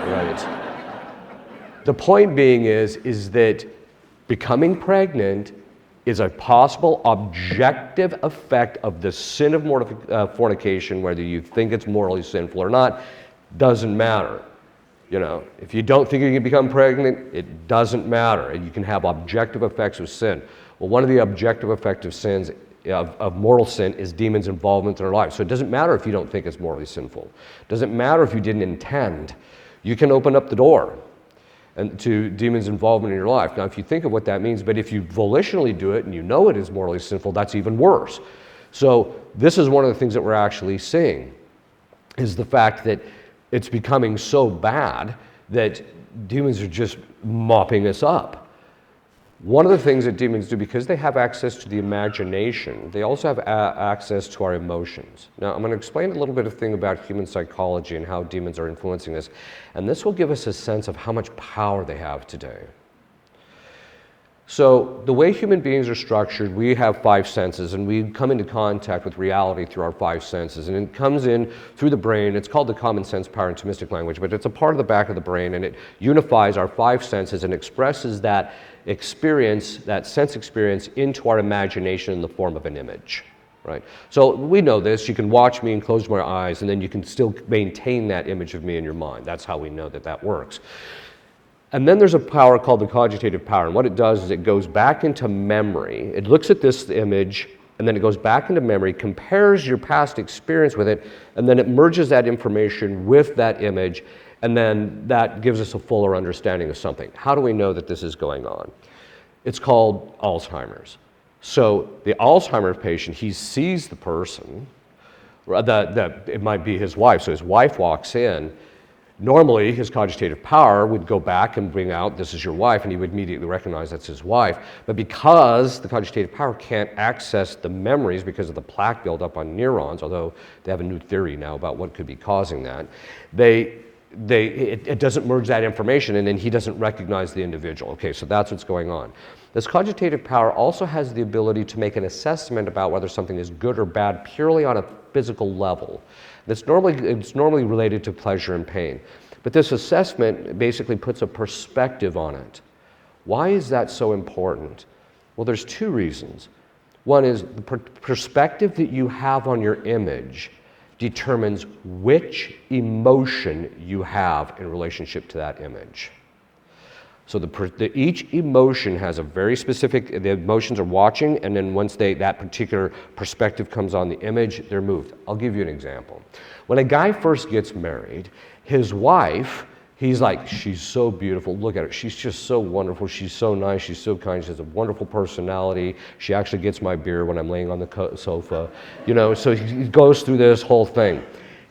S3: Right? The point being is that becoming pregnant is a possible objective effect of the sin of fornication, whether you think it's morally sinful or not, doesn't matter. If you don't think you can become pregnant, it doesn't matter. You can have objective effects of sin. Well, one of the objective effects of sins, of mortal sin, is demons' involvement in our life. So it doesn't matter if you don't think it's morally sinful. It doesn't matter if you didn't intend. You can open up the door to demons' involvement in your life. Now, if you think of what that means, but if you volitionally do it and you know it is morally sinful, that's even worse. So this is one of the things that we're actually seeing, is the fact that it's becoming so bad that demons are just mopping us up. One of the things that demons do, because they have access to the imagination, they also have access to our emotions. Now, I'm going to explain a little bit of thing about human psychology and how demons are influencing us, and this will give us a sense of how much power they have today. So the way human beings are structured, we have 5 senses, and we come into contact with reality through our 5 senses, and it comes in through the brain. It's called the common sense power in Thomistic language, but it's a part of the back of the brain, and it unifies our 5 senses and expresses that experience, that sense experience, into our imagination in the form of an image, right? So we know this. You can watch me and close my eyes, and then you can still maintain that image of me in your mind. That's how we know that that works. And then there's a power called the cogitative power, and what it does is it goes back into memory. It looks at this image, and then it goes back into memory, compares your past experience with it, and then it merges that information with that image, and then that gives us a fuller understanding of something. How do we know that this is going on? It's called Alzheimer's. So the Alzheimer's patient, he sees the person, it might be his wife, so his wife walks in. Normally, his cogitative power would go back and bring out, this is your wife, and he would immediately recognize that's his wife. But because the cogitative power can't access the memories because of the plaque buildup on neurons, although they have a new theory now about what could be causing that, it doesn't merge that information, and then he doesn't recognize the individual. Okay, so that's what's going on. This cogitative power also has the ability to make an assessment about whether something is good or bad purely on a physical level. It's normally related to pleasure and pain. But this assessment basically puts a perspective on it. Why is that so important? Well, there's 2 reasons. One is the perspective that you have on your image determines which emotion you have in relationship to that image. So each emotion has a very specific, the emotions are watching, and then once that particular perspective comes on the image, they're moved. I'll give you an example. When a guy first gets married, his wife, he's like, she's so beautiful, look at her, she's just so wonderful, she's so nice, she's so kind, she has a wonderful personality, she actually gets my beer when I'm laying on the sofa, so he goes through this whole thing.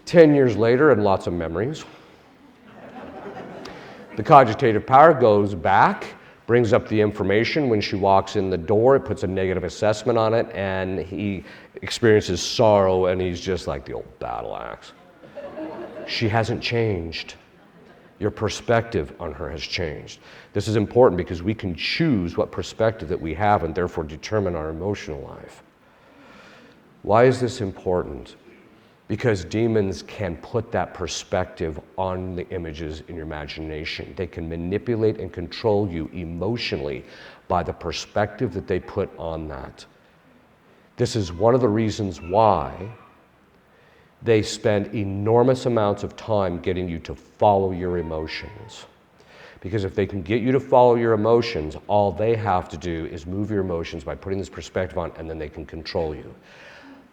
S3: 10 years later, and lots of memories, the cogitative power goes back, brings up the information. When she walks in the door, it puts a negative assessment on it, and he experiences sorrow, and he's just like the old battle axe. She hasn't changed. Your perspective on her has changed. This is important because we can choose what perspective that we have and therefore determine our emotional life. Why is this important? Because demons can put that perspective on the images in your imagination. They can manipulate and control you emotionally by the perspective that they put on that. This is one of the reasons why they spend enormous amounts of time getting you to follow your emotions. Because if they can get you to follow your emotions, all they have to do is move your emotions by putting this perspective on, and then they can control you.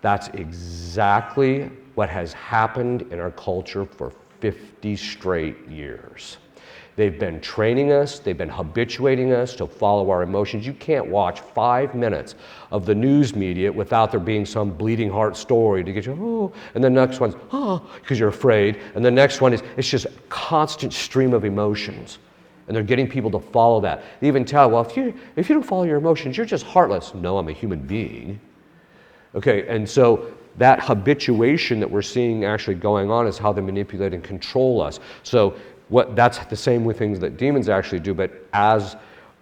S3: That's exactly what has happened in our culture for 50 straight years. They've been training us, they've been habituating us to follow our emotions. You can't watch 5 minutes of the news media without there being some bleeding heart story to get you, oh, and the next one's, oh, because you're afraid, and the next one is, it's just a constant stream of emotions. And they're getting people to follow that. They even tell, well, if you don't follow your emotions, you're just heartless. No, I'm a human being. Okay, and so that habituation that we're seeing actually going on is how they manipulate and control us. So that's the same with things that demons actually do, but as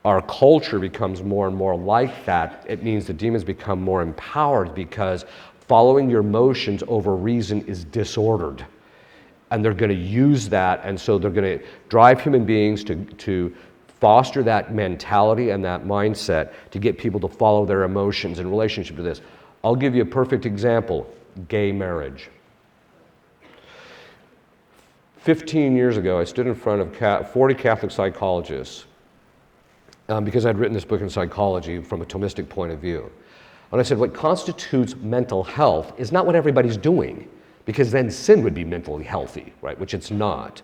S3: our culture becomes more and more like that, it means the demons become more empowered because following your emotions over reason is disordered. And they're going to use that, and so they're going to drive human beings to foster that mentality and that mindset to get people to follow their emotions in relationship to this. I'll give you a perfect example, gay marriage. 15 years ago, I stood in front of 40 Catholic psychologists because I'd written this book in psychology from a Thomistic point of view. And I said, what constitutes mental health is not what everybody's doing, because then sin would be mentally healthy, right? Which it's not.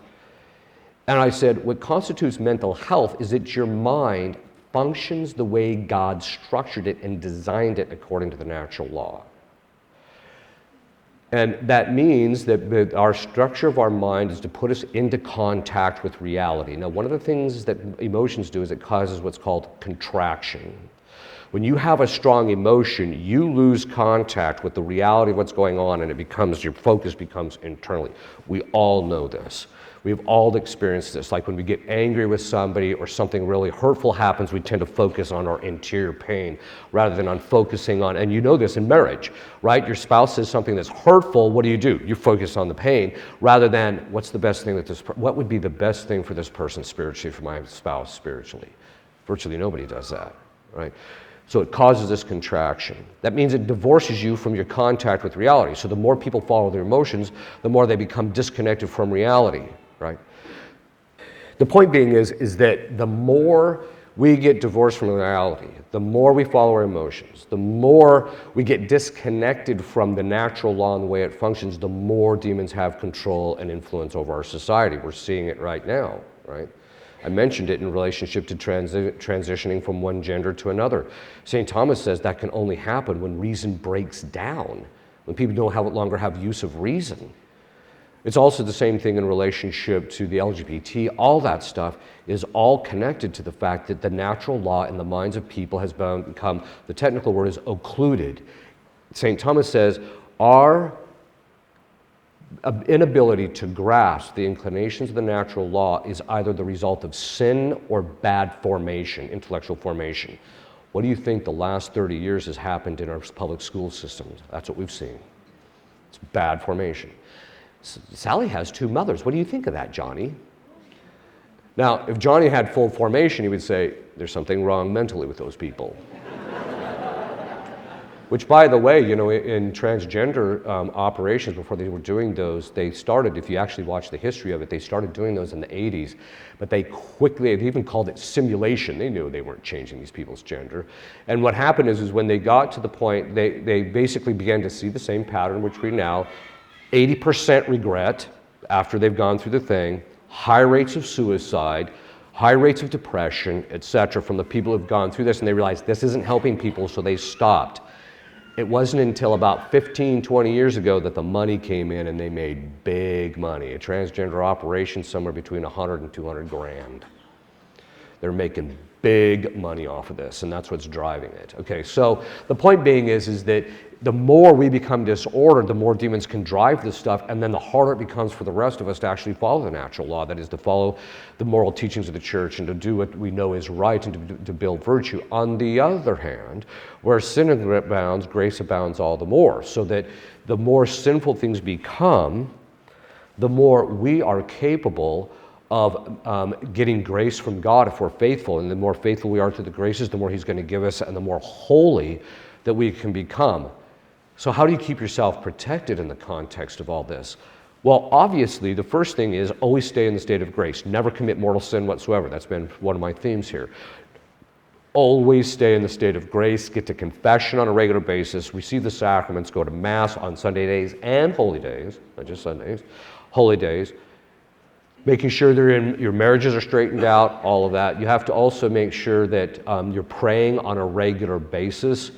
S3: And I said, what constitutes mental health is that your mind functions the way God structured it and designed it according to the natural law. And that means that our structure of our mind is to put us into contact with reality. Now, one of the things that emotions do is it causes what's called contraction. When you have a strong emotion, you lose contact with the reality of what's going on, and your focus becomes internally. We all know this. We've all experienced this. Like when we get angry with somebody or something really hurtful happens, we tend to focus on our interior pain rather than on focusing on, and you know this in marriage, right? Your spouse says something that's hurtful, what do? You focus on the pain rather than what would be the best thing for this person spiritually, for my spouse spiritually. Virtually nobody does that, right? So it causes this contraction. That means it divorces you from your contact with reality. So the more people follow their emotions, the more they become disconnected from reality, right? The point being is that the more we get divorced from reality, the more we follow our emotions, the more we get disconnected from the natural law and the way it functions, the more demons have control and influence over our society. We're seeing it right now, right? I mentioned it in relationship to transitioning from one gender to another. St. Thomas says that can only happen when reason breaks down, when people no longer have use of reason. It's also the same thing in relationship to the LGBT. All that stuff is all connected to the fact that the natural law in the minds of people has become, the technical word is occluded. St. Thomas says our inability to grasp the inclinations of the natural law is either the result of sin or bad formation, intellectual formation. What do you think the last 30 years has happened in our public school systems? That's what we've seen. It's bad formation. Sally has two mothers. What do you think of that, Johnny? Now, if Johnny had full formation, he would say, there's something wrong mentally with those people. Which, by the way, you know, in transgender operations, before they were doing those, they started, if you actually watch the history of it, they started doing those in the 80s, but they even called it simulation. They knew they weren't changing these people's gender. And what happened is when they got to the point, they basically began to see the same pattern, which we now, 80% regret after they've gone through the thing, high rates of suicide, high rates of depression, etc., from the people who've gone through this, and they realized this isn't helping people, so they stopped. It wasn't until about 15, 20 years ago that the money came in and they made big money. A transgender operation somewhere between 100 and 200 grand. They're making big money off of this, and that's what's driving it. Okay, so the point being is that the more we become disordered, the more demons can drive this stuff, and then the harder it becomes for the rest of us to actually follow the natural law, that is to follow the moral teachings of the church and to do what we know is right and to build virtue. On the other hand, where sin abounds, grace abounds all the more, so that the more sinful things become, the more we are capable of getting grace from God if we're faithful, and the more faithful we are to the graces, the more He's going to give us, and the more holy that we can become. So how do you keep yourself protected in the context of all this? Well, obviously, the first thing is always stay in the state of grace. Never commit mortal sin whatsoever. That's been one of my themes here. Always stay in the state of grace, get to confession on a regular basis, receive the sacraments, go to Mass on Sunday days and holy days, not just Sundays, holy days. Making sure your marriages are straightened out, all of that. You have to also make sure that you're praying on a regular basis.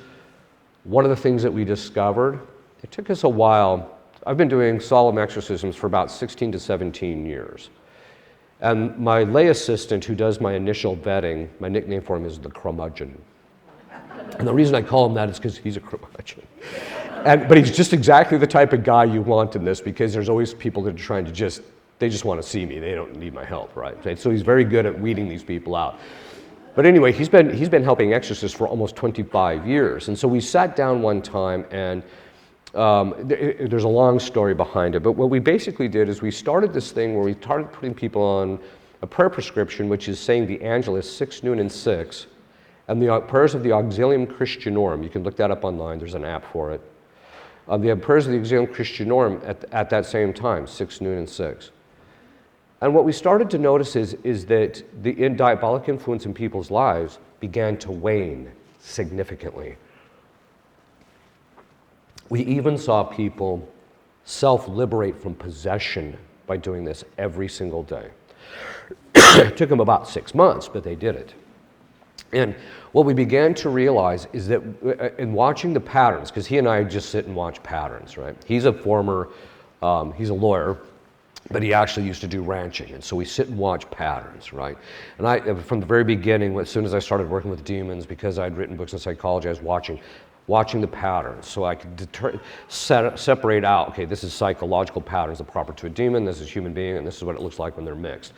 S3: One of the things that we discovered, it took us a while. I've been doing solemn exorcisms for about 16 to 17 years. And my lay assistant who does my initial vetting, my nickname for him is the curmudgeon. And the reason I call him that is because he's a curmudgeon. But he's just exactly the type of guy you want in this, because there's always people that are trying to they just want to see me. They don't need my help, right? So he's very good at weeding these people out. But anyway, he's been helping exorcists for almost 25 years. And so we sat down one time, and there's a long story behind it. But what we basically did is we started this thing where we started putting people on a prayer prescription, which is saying the Angelus 6, noon, and 6, and the prayers of the Auxilium Christianorum. You can look that up online. There's an app for it. The prayers of the Auxilium Christianorum at that same time, 6, noon, and 6. And what we started to notice is that the diabolic influence in people's lives began to wane significantly. We even saw people self-liberate from possession by doing this every single day. It took them about 6 months, but they did it. And what we began to realize is that in watching the patterns, because he and I just sit and watch patterns, right? He's a lawyer, but he actually used to do ranching, and so we sit and watch patterns, right? And I, from the very beginning, as soon as I started working with demons, because I'd written books on psychology, I was watching the patterns, so I could separate out, okay, this is psychological patterns that are proper to a demon, this is a human being, and this is what it looks like when they're mixed.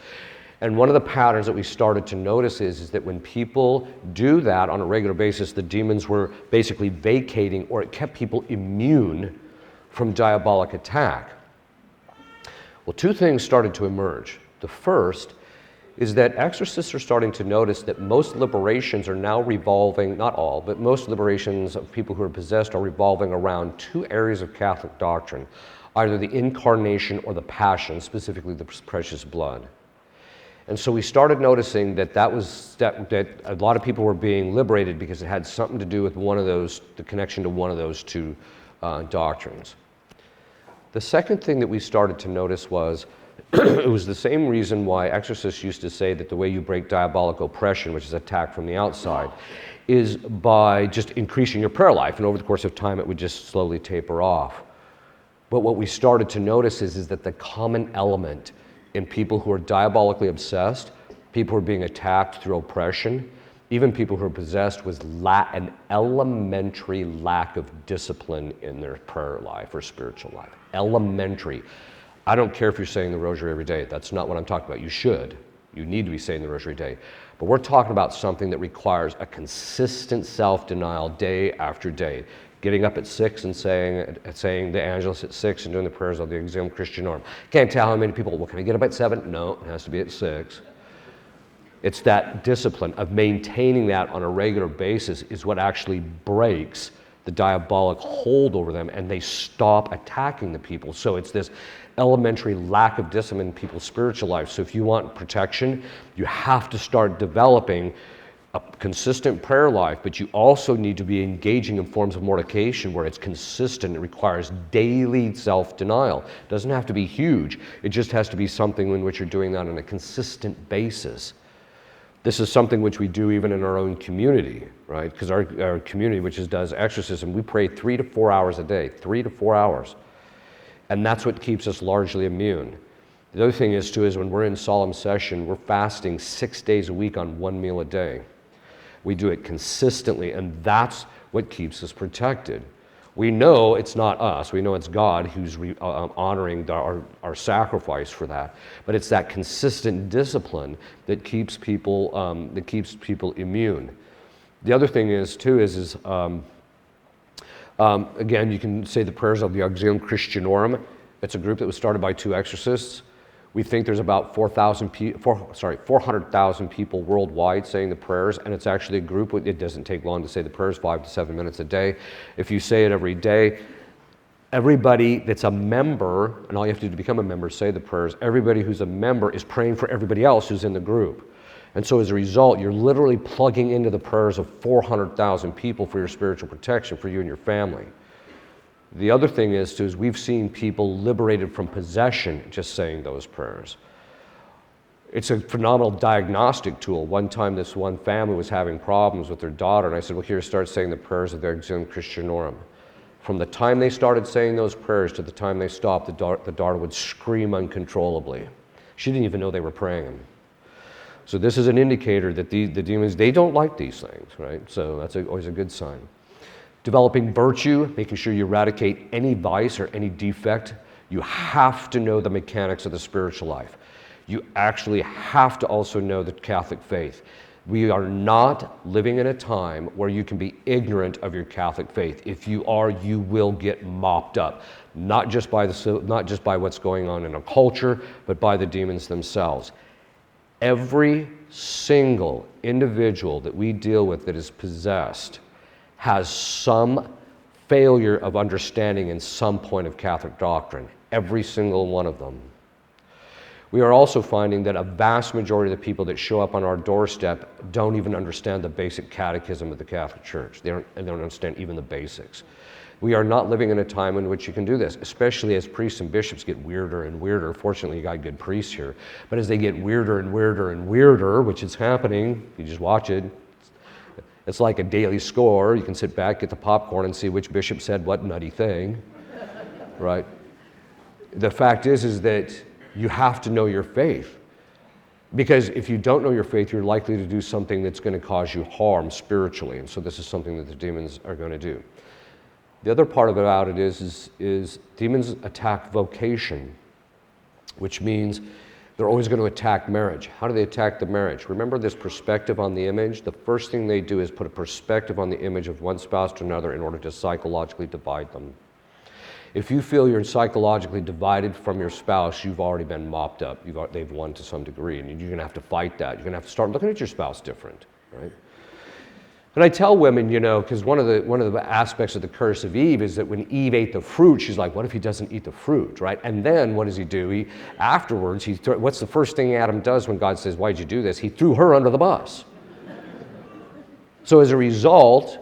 S3: And one of the patterns that we started to notice is that when people do that on a regular basis, the demons were basically vacating, or it kept people immune from diabolic attack. Well, two things started to emerge. The first is that exorcists are starting to notice that most liberations are now revolving, not all, but most liberations of people who are possessed are revolving around two areas of Catholic doctrine, either the incarnation or the passion, specifically the precious blood. And so we started noticing that that a lot of people were being liberated because it had something to do with one of those, the connection to one of those two doctrines. The second thing that we started to notice was it was the same reason why exorcists used to say that the way you break diabolic oppression, which is attack from the outside, is by just increasing your prayer life, and over the course of time it would just slowly taper off. But what we started to notice is that the common element in people who are diabolically obsessed, people who are being attacked through oppression, even people who are possessed, was an elementary lack of discipline in their prayer life or spiritual life. Elementary. I don't care if you're saying the rosary every day. That's not what I'm talking about. You should. You need to be saying the rosary every day. But we're talking about something that requires a consistent self-denial day after day. Getting up at 6 and saying the Angelus at 6 and doing the prayers of the Auxilium Christianorum. Can't tell how many people, well, can I get up at 7? No, it has to be at 6. It's that discipline of maintaining that on a regular basis is what actually breaks the diabolic hold over them, and they stop attacking the people. So it's this elementary lack of discipline in people's spiritual life. So if you want protection, you have to start developing a consistent prayer life, but you also need to be engaging in forms of mortification where it's consistent. It requires daily self-denial. It doesn't have to be huge. It just has to be something in which you're doing that on a consistent basis. This is something which we do even in our own community, right? Because our community, which does exorcism, we pray 3 to 4 hours a day, 3 to 4 hours. And that's what keeps us largely immune. The other thing is, too, is when we're in solemn session, we're fasting 6 days a week on 1 meal a day. We do it consistently, and that's what keeps us protected. We know it's not us. We know it's God who's honoring our sacrifice for that. But it's that consistent discipline that keeps people immune. The other thing is too is again, you can say the prayers of the Auxilium Christianorum. It's a group that was started by 2 exorcists. We think there's about 400,000 people worldwide saying the prayers, and it's actually a group. It doesn't take long to say the prayers, 5 to 7 minutes a day. If you say it every day, everybody that's a member, and all you have to do to become a member is say the prayers, everybody who's a member is praying for everybody else who's in the group. And so as a result, you're literally plugging into the prayers of 400,000 people for your spiritual protection, for you and your family. The other thing is we've seen people liberated from possession just saying those prayers. It's a phenomenal diagnostic tool. One time this one family was having problems with their daughter, and I said, well, here, start saying the prayers of the Auxilium Christianorum. From the time they started saying those prayers to the time they stopped, the daughter would scream uncontrollably. She didn't even know they were praying them. So this is an indicator that the demons, they don't like these things, right? So that's always a good sign. Developing virtue, making sure you eradicate any vice or any defect. You have to know the mechanics of the spiritual life. You actually have to also know the Catholic faith. We are not living in a time where you can be ignorant of your Catholic faith. If you are, you will get mopped up. Not just by what's going on in a culture, but by the demons themselves. Every single individual that we deal with that is possessed has some failure of understanding in some point of Catholic doctrine. Every single one of them. We are also finding that a vast majority of the people that show up on our doorstep don't even understand the basic catechism of the Catholic Church. They don't understand even the basics. We are not living in a time in which you can do this, especially as priests and bishops get weirder and weirder. Fortunately, you got good priests here. But as they get weirder and weirder and weirder, which is happening, you just watch it. It's like a daily score. You can sit back, get the popcorn, and see which bishop said what nutty thing, right? The fact is that you have to know your faith. Because if you don't know your faith, you're likely to do something that's going to cause you harm spiritually. And so this is something that the demons are going to do. The other part about it is demons attack vocation, which means they're always going to attack marriage. How do they attack the marriage? Remember this perspective on the image? The first thing they do is put a perspective on the image of one spouse to another in order to psychologically divide them. If you feel you're psychologically divided from your spouse, you've already been mopped up. They've won to some degree, and you're going to have to fight that. You're going to have to start looking at your spouse different, right? And I tell women, because one of the aspects of the curse of Eve is that when Eve ate the fruit, she's like, what if he doesn't eat the fruit, right? And then what does he do? What's the first thing Adam does when God says, why'd you do this? He threw her under the bus. So as a result,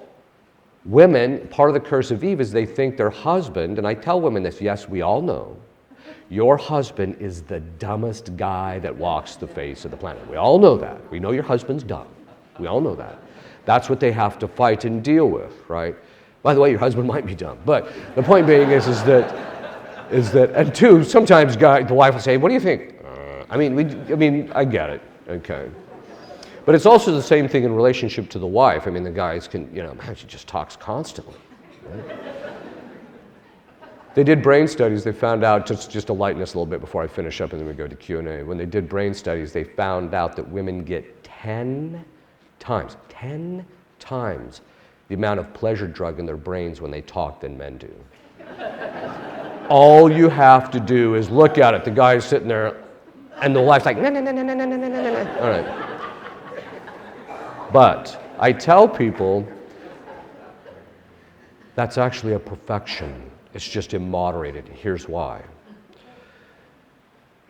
S3: women, part of the curse of Eve is they think their husband, and I tell women this, yes, we all know, your husband is the dumbest guy that walks the face of the planet. We all know that. We know your husband's dumb. We all know that. That's what they have to fight and deal with, right? By the way, your husband might be dumb, but the point being is that, and two, sometimes the wife will say, what do you think? I get it, okay. But it's also the same thing in relationship to the wife. The guys can, man, she just talks constantly. Right? They did brain studies. They found out, just to lighten us a little bit before I finish up and then we go to Q&A. When they did brain studies, they found out that women get 10 times the amount of pleasure drug in their brains when they talk than men do. All you have to do is look at it. The guy's sitting there, and the wife's like, no. All right. But I tell people that's actually a perfection. It's just immoderated. Here's why.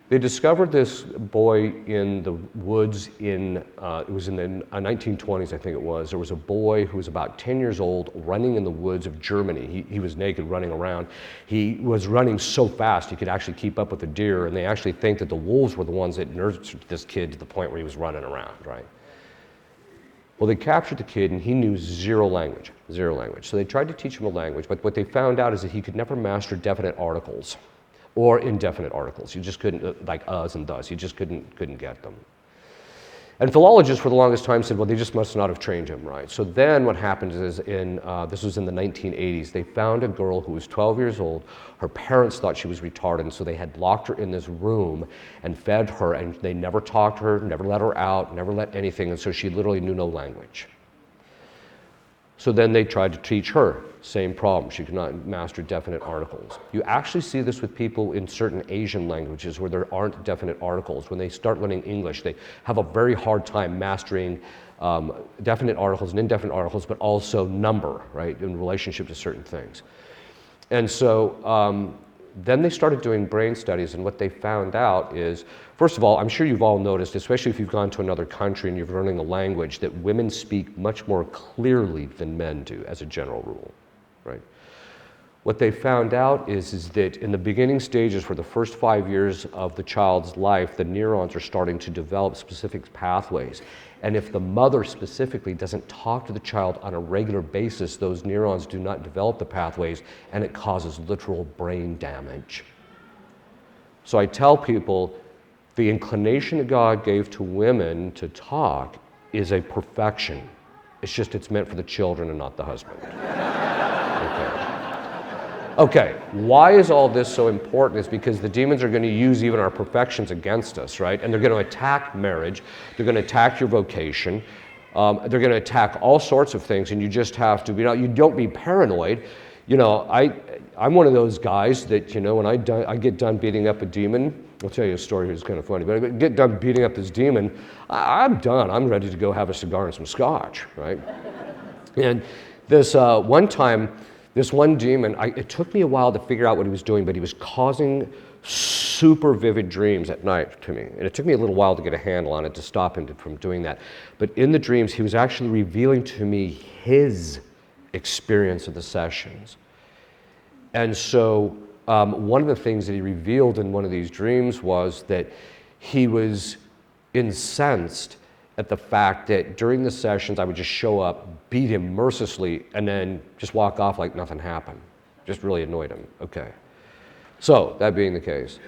S3: They discovered this boy in the woods it was in the 1920s, I think it was. There was a boy who was about 10 years old running in the woods of Germany. He was naked running around. He was running so fast he could actually keep up with the deer, and they actually think that the wolves were the ones that nurtured this kid to the point where he was running around, right? Well, they captured the kid, and he knew zero language. So they tried to teach him a language, but what they found out is that he could never master definite articles or indefinite articles. You just couldn't, like us and thus, you just couldn't get them. And philologists for the longest time said, well, they just must not have trained him right. So then what happened is this was in the 1980s, they found a girl who was 12 years old. Her parents thought she was retarded, and so they had locked her in this room and fed her, and they never talked to her, never let her out, never let anything, and so she literally knew no language. So then they tried to teach her. Same problem. She could not master definite articles. You actually see this with people in certain Asian languages where there aren't definite articles. When they start learning English, they have a very hard time mastering definite articles and indefinite articles, but also number, right, in relationship to certain things. And so then they started doing brain studies, and what they found out is, first of all, I'm sure you've all noticed, especially if you've gone to another country and you're learning a language, that women speak much more clearly than men do, as a general rule, right? What they found out is that in the beginning stages, for the first 5 years of the child's life, the neurons are starting to develop specific pathways. And if the mother specifically doesn't talk to the child on a regular basis, those neurons do not develop the pathways, and it causes literal brain damage. So I tell people, the inclination that God gave to women to talk is a perfection. It's meant for the children and not the husband. Okay, why is all this so important? Is because the demons are going to use even our perfections against us, right? And they're going to attack marriage, they're going to attack your vocation, they're going to attack all sorts of things, and you just have to, you don't be paranoid. I'm one of those guys that, when I get done beating up a demon, I'll tell you a story that's kind of funny, but I get done beating up this demon, I'm done. I'm ready to go have a cigar and some scotch, right? And this one time, this one demon, it took me a while to figure out what he was doing, but he was causing super vivid dreams at night to me. And it took me a little while to get a handle on it, to stop him from doing that. But in the dreams, he was actually revealing to me his experience of the sessions. And so one of the things that he revealed in one of these dreams was that he was incensed at the fact that during the sessions I would just show up, beat him mercilessly, and then just walk off like nothing happened. Just really annoyed him. Okay. So, that being the case.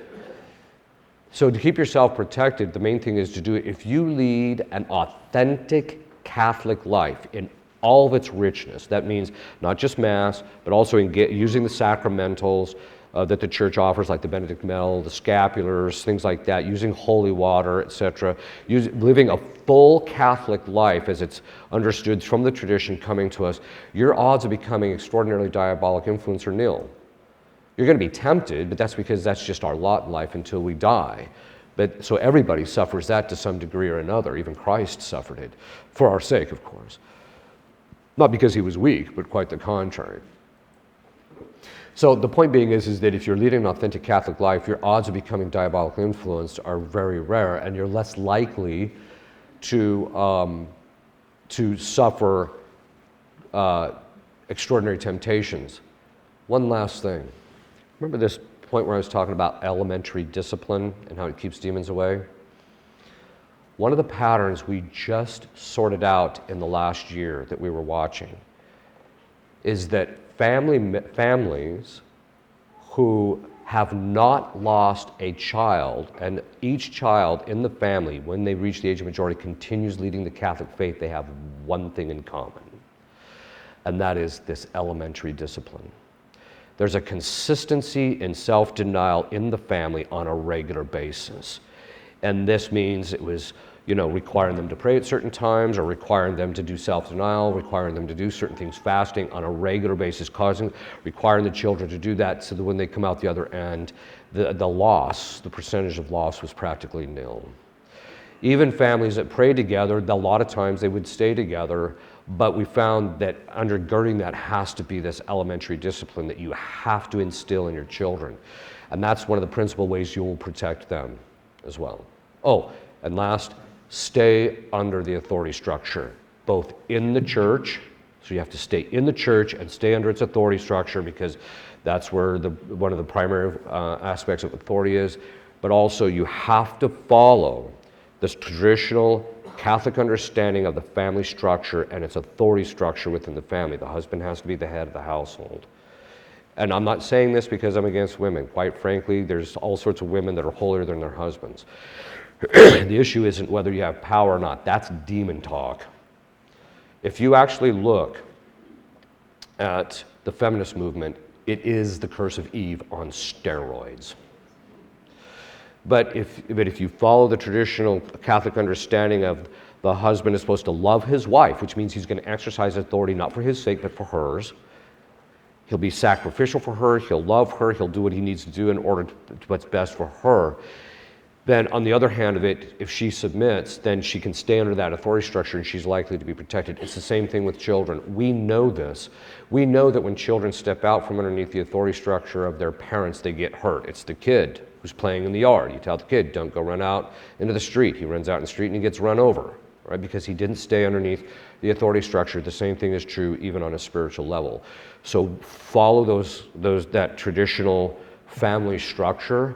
S3: So to keep yourself protected, the main thing is to do it. If you lead an authentic Catholic life in all of its richness, that means not just Mass, but also using the sacramentals that the Church offers, like the Benedict Medal, the scapulars, things like that, using holy water, etc., living a full Catholic life as it's understood from the tradition coming to us, your odds of becoming extraordinarily diabolic influence are nil. You're going to be tempted, but that's because that's just our lot in life until we die. But so everybody suffers that to some degree or another. Even Christ suffered it, for our sake, of course. Not because he was weak, but quite the contrary. So the point being is that if you're leading an authentic Catholic life, your odds of becoming diabolically influenced are very rare, and you're less likely to suffer extraordinary temptations. One last thing. Remember this point where I was talking about elementary discipline and how it keeps demons away? One of the patterns we just sorted out in the last year that we were watching is that families who have not lost a child, and each child in the family, when they reach the age of majority, continues leading the Catholic faith, they have one thing in common, and that is this elementary discipline. There's a consistency in self-denial in the family on a regular basis. And this means it was, requiring them to pray at certain times, or requiring them to do self-denial, requiring them to do certain things, fasting on a regular basis, requiring the children to do that so that when they come out the other end, the percentage of loss was practically nil. Even families that prayed together, a lot of times they would stay together, but we found that undergirding that has to be this elementary discipline that you have to instill in your children. And that's one of the principal ways you will protect them as well. Oh, and last, stay under the authority structure, both in the church, so you have to stay in the church and stay under its authority structure because that's where one of the primary aspects of authority is, but also you have to follow this traditional Catholic understanding of the family structure and its authority structure within the family. The husband has to be the head of the household. And I'm not saying this because I'm against women. Quite frankly, there's all sorts of women that are holier than their husbands. The issue isn't whether you have power or not. That's demon talk. If you actually look at the feminist movement, it is the curse of Eve on steroids. But if you follow the traditional Catholic understanding of the husband is supposed to love his wife, which means he's going to exercise authority not for his sake but for hers. He'll be sacrificial for her, he'll love her, he'll do what he needs to do in order to what's best for her. Then on the other hand of it, if she submits, then she can stay under that authority structure and she's likely to be protected. It's the same thing with children. We know this. We know that when children step out from underneath the authority structure of their parents, they get hurt. It's the kid who's playing in the yard. You tell the kid, don't go run out into the street. He runs out in the street and he gets run over, right? Because he didn't stay underneath the authority structure. The same thing is true even on a spiritual level. So follow that traditional family structure,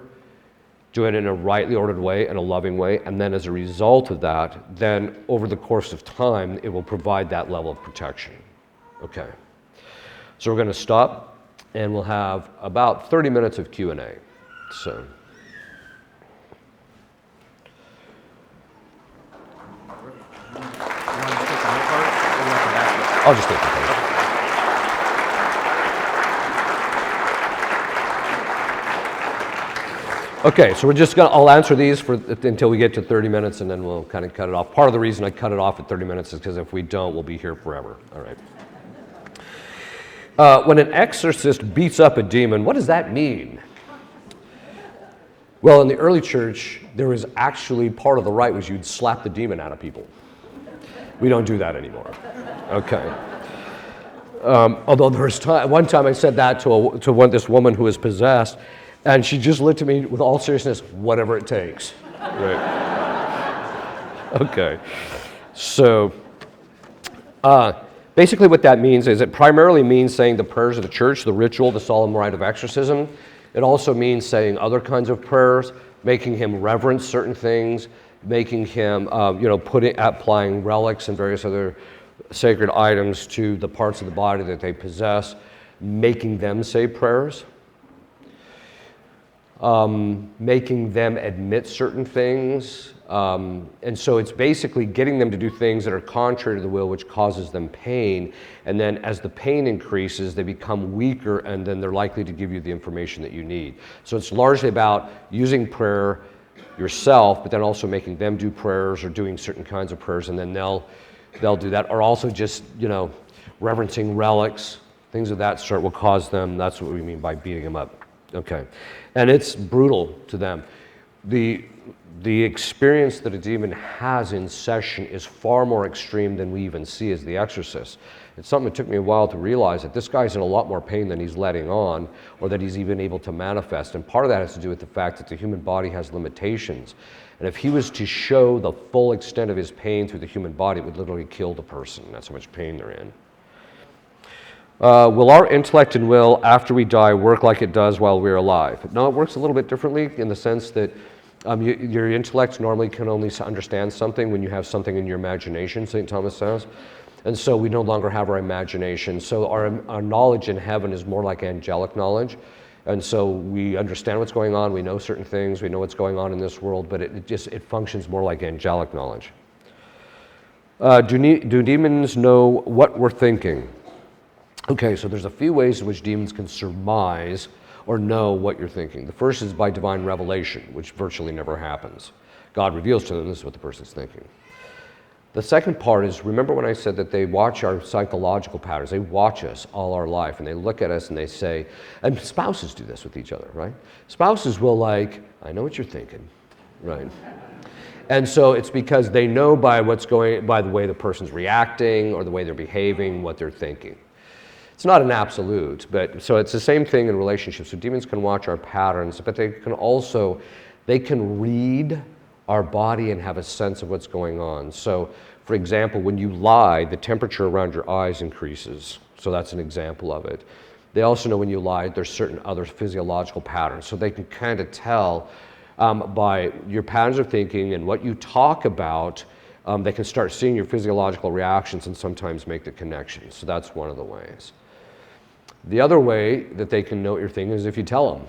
S3: do it in a rightly ordered way, in a loving way, and then as a result of that, then over the course of time, it will provide that level of protection. Okay. So we're going to stop, and we'll have about 30 minutes of Q&A. So. I'll just take the part. Okay, so I'll answer these until we get to 30 minutes and then we'll kind of cut it off. Part of the reason I cut it off at 30 minutes is because if we don't, we'll be here forever. All right. When an exorcist beats up a demon, what does that mean? Well, in the early church, there was actually part of the rite was you'd slap the demon out of people. We don't do that anymore. Okay. Although there was one time I said that to this woman who was possessed, And she just looked at me with all seriousness, whatever it takes. Right. Okay. So basically what that means is it primarily means saying the prayers of the church, the ritual, the solemn rite of exorcism. It also means saying other kinds of prayers, making him reverence certain things, making him, applying relics and various other sacred items to the parts of the body that they possess, making them say prayers, making them admit certain things. And so it's basically getting them to do things that are contrary to the will, which causes them pain. And then as the pain increases, they become weaker, and then they're likely to give you the information that you need. So it's largely about using prayer yourself, but then also making them do prayers or doing certain kinds of prayers, and then they'll do that. Or also just, reverencing relics, things of that sort will cause them. That's what we mean by beating them up. Okay. And it's brutal to them. The experience that a demon has in session is far more extreme than we even see as the exorcist. It's something that took me a while to realize that this guy's in a lot more pain than he's letting on, or that he's even able to manifest. And part of that has to do with the fact that the human body has limitations. And if he was to show the full extent of his pain through the human body, it would literally kill the person. That's how much pain they're in. Will our intellect and will, after we die, work like it does while we're alive? No, it works a little bit differently in the sense that your intellect normally can only understand something when you have something in your imagination, St. Thomas says. And so we no longer have our imagination. So our knowledge in heaven is more like angelic knowledge. And so we understand what's going on, we know certain things, we know what's going on in this world, but it functions more like angelic knowledge. Do demons know what we're thinking? Okay, so there's a few ways in which demons can surmise or know what you're thinking. The first is by divine revelation, which virtually never happens. God reveals to them this is what the person's thinking. The second part is, remember when I said that they watch our psychological patterns, they watch us all our life, and they look at us and they say, and spouses do this with each other, right? Spouses will I know what you're thinking, right? And so it's because they know by the way the person's reacting or the way they're behaving, what they're thinking. It's not an absolute, but so it's the same thing in relationships. So demons can watch our patterns, but they can read our body and have a sense of what's going on. So, for example, when you lie, the temperature around your eyes increases. So that's an example of it. They also know when you lie, there's certain other physiological patterns. So they can kind of tell by your patterns of thinking and what you talk about, they can start seeing your physiological reactions and sometimes make the connection. So that's one of the ways. The other way that they can know what you're thinking is if you tell them.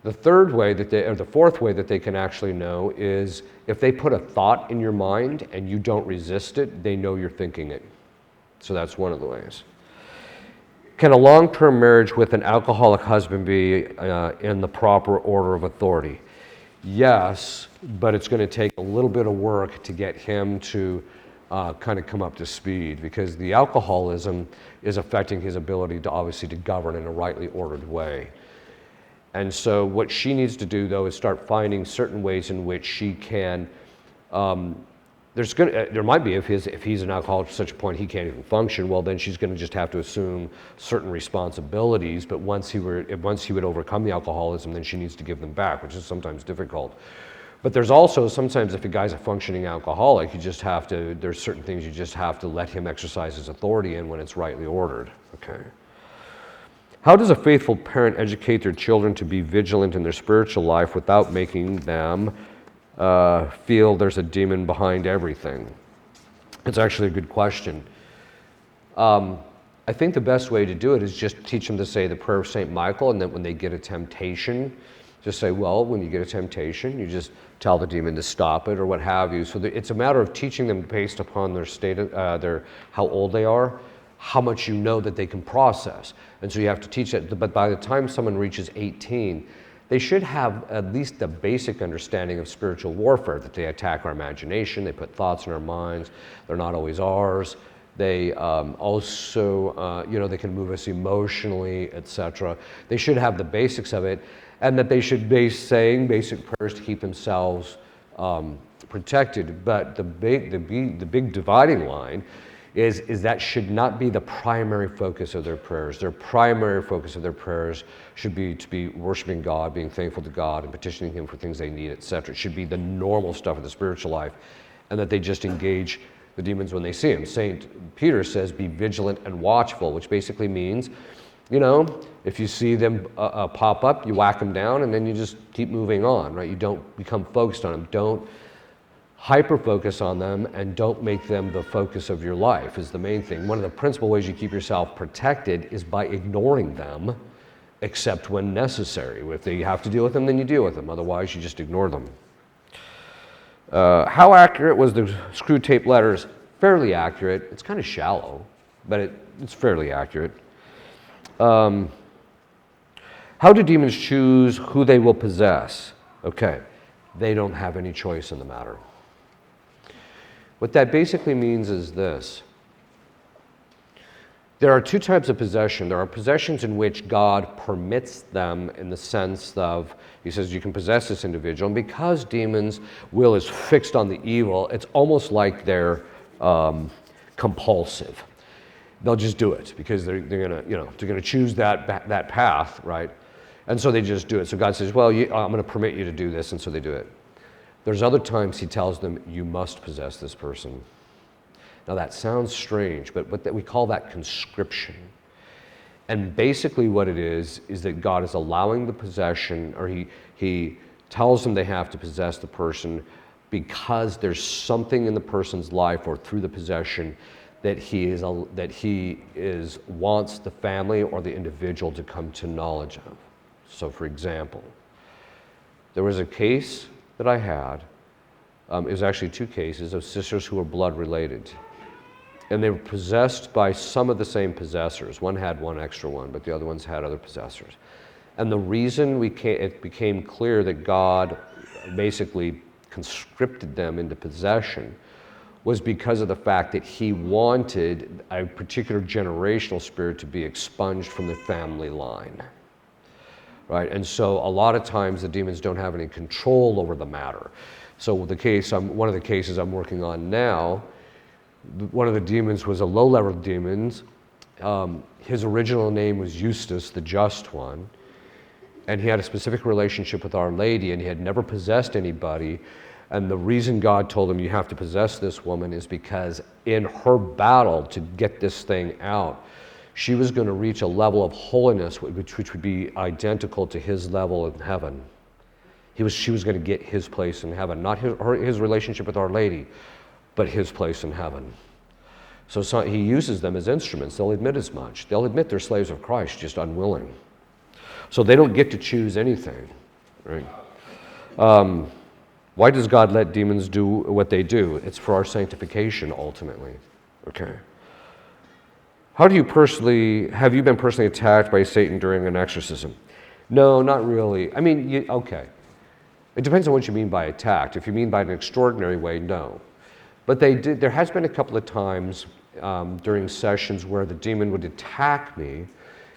S3: The fourth way that they can actually know is if they put a thought in your mind and you don't resist it, they know you're thinking it. So that's one of the ways. Can a long-term marriage with an alcoholic husband be in the proper order of authority? Yes, but it's going to take a little bit of work to get him to kind of come up to speed, because the alcoholism is affecting his ability to govern in a rightly ordered way. And so what she needs to do, though, is start finding certain ways in which she can, there might be, if he's an alcoholic to such a point he can't even function, well, then she's going to just have to assume certain responsibilities, but once he would overcome the alcoholism, then she needs to give them back, which is sometimes difficult. But there's also, sometimes if a guy's a functioning alcoholic, there's certain things you just have to let him exercise his authority in when it's rightly ordered. Okay. How does a faithful parent educate their children to be vigilant in their spiritual life without making them feel there's a demon behind everything? It's actually a good question. I think the best way to do it is just teach them to say the prayer of St. Michael, and then when they get a temptation, just say, well, when you get a temptation, you just tell the demon to stop it or what have you. So it's a matter of teaching them based upon their state, how old they are, how much you know that they can process. And so you have to teach that. But by the time someone reaches 18, they should have at least the basic understanding of spiritual warfare, that they attack our imagination, they put thoughts in our minds, they're not always ours. They also, they can move us emotionally, etc. They should have the basics of it, and that they should be saying basic prayers to keep themselves protected. But the big dividing line is that should not be the primary focus of their prayers. Their primary focus of their prayers should be to be worshiping God, being thankful to God, and petitioning Him for things they need, etc. It should be the normal stuff of the spiritual life, and that they just engage the demons when they see them. St. Peter says, be vigilant and watchful, which basically means, you know, if you see them pop up, you whack them down, and then you just keep moving on, right? You don't become focused on them. Don't hyper-focus on them, and don't make them the focus of your life is the main thing. One of the principal ways you keep yourself protected is by ignoring them, except when necessary. If you have to deal with them, then you deal with them. Otherwise, you just ignore them. How accurate was the screw tape letters? Fairly accurate. It's kind of shallow, but it's fairly accurate. How do demons choose who they will possess? Okay, they don't have any choice in the matter. What that basically means is this. There are two types of possession. There are possessions in which God permits them in the sense of, He says you can possess this individual, and because demons' will is fixed on the evil, it's almost like they're compulsive. They'll just do it because they're gonna choose that path, right? And so they just do it. So God says, well, I'm going to permit you to do this, and so they do it. There's other times He tells them, you must possess this person. Now that sounds strange, but we call that conscription. And basically what it is that God is allowing the possession, or He tells them they have to possess the person because there's something in the person's life or through the possession that he wants the family or the individual to come to knowledge of. So for example, there was a case that I had, it was actually two cases of sisters who were blood related. And they were possessed by some of the same possessors. One had one extra one, but the other ones had other possessors. And the reason it became clear that God basically conscripted them into possession was because of the fact that He wanted a particular generational spirit to be expunged from the family line. Right? And so a lot of times the demons don't have any control over the matter. So one of the cases I'm working on now, one of the demons was a low-level demon. His original name was Eustace, the Just One, and he had a specific relationship with Our Lady, and he had never possessed anybody. And the reason God told him you have to possess this woman is because in her battle to get this thing out, she was going to reach a level of holiness which would be identical to his level in heaven. She was going to get his place in heaven, not his relationship with Our Lady, but his place in heaven. So He uses them as instruments. They'll admit as much. They'll admit they're slaves of Christ, just unwilling. So they don't get to choose anything. Right? Why does God let demons do what they do? It's for our sanctification, ultimately. Okay. Have you been personally attacked by Satan during an exorcism? No, not really. I mean, okay. It depends on what you mean by attacked. If you mean by an extraordinary way, no. But there has been a couple of times during sessions where the demon would attack me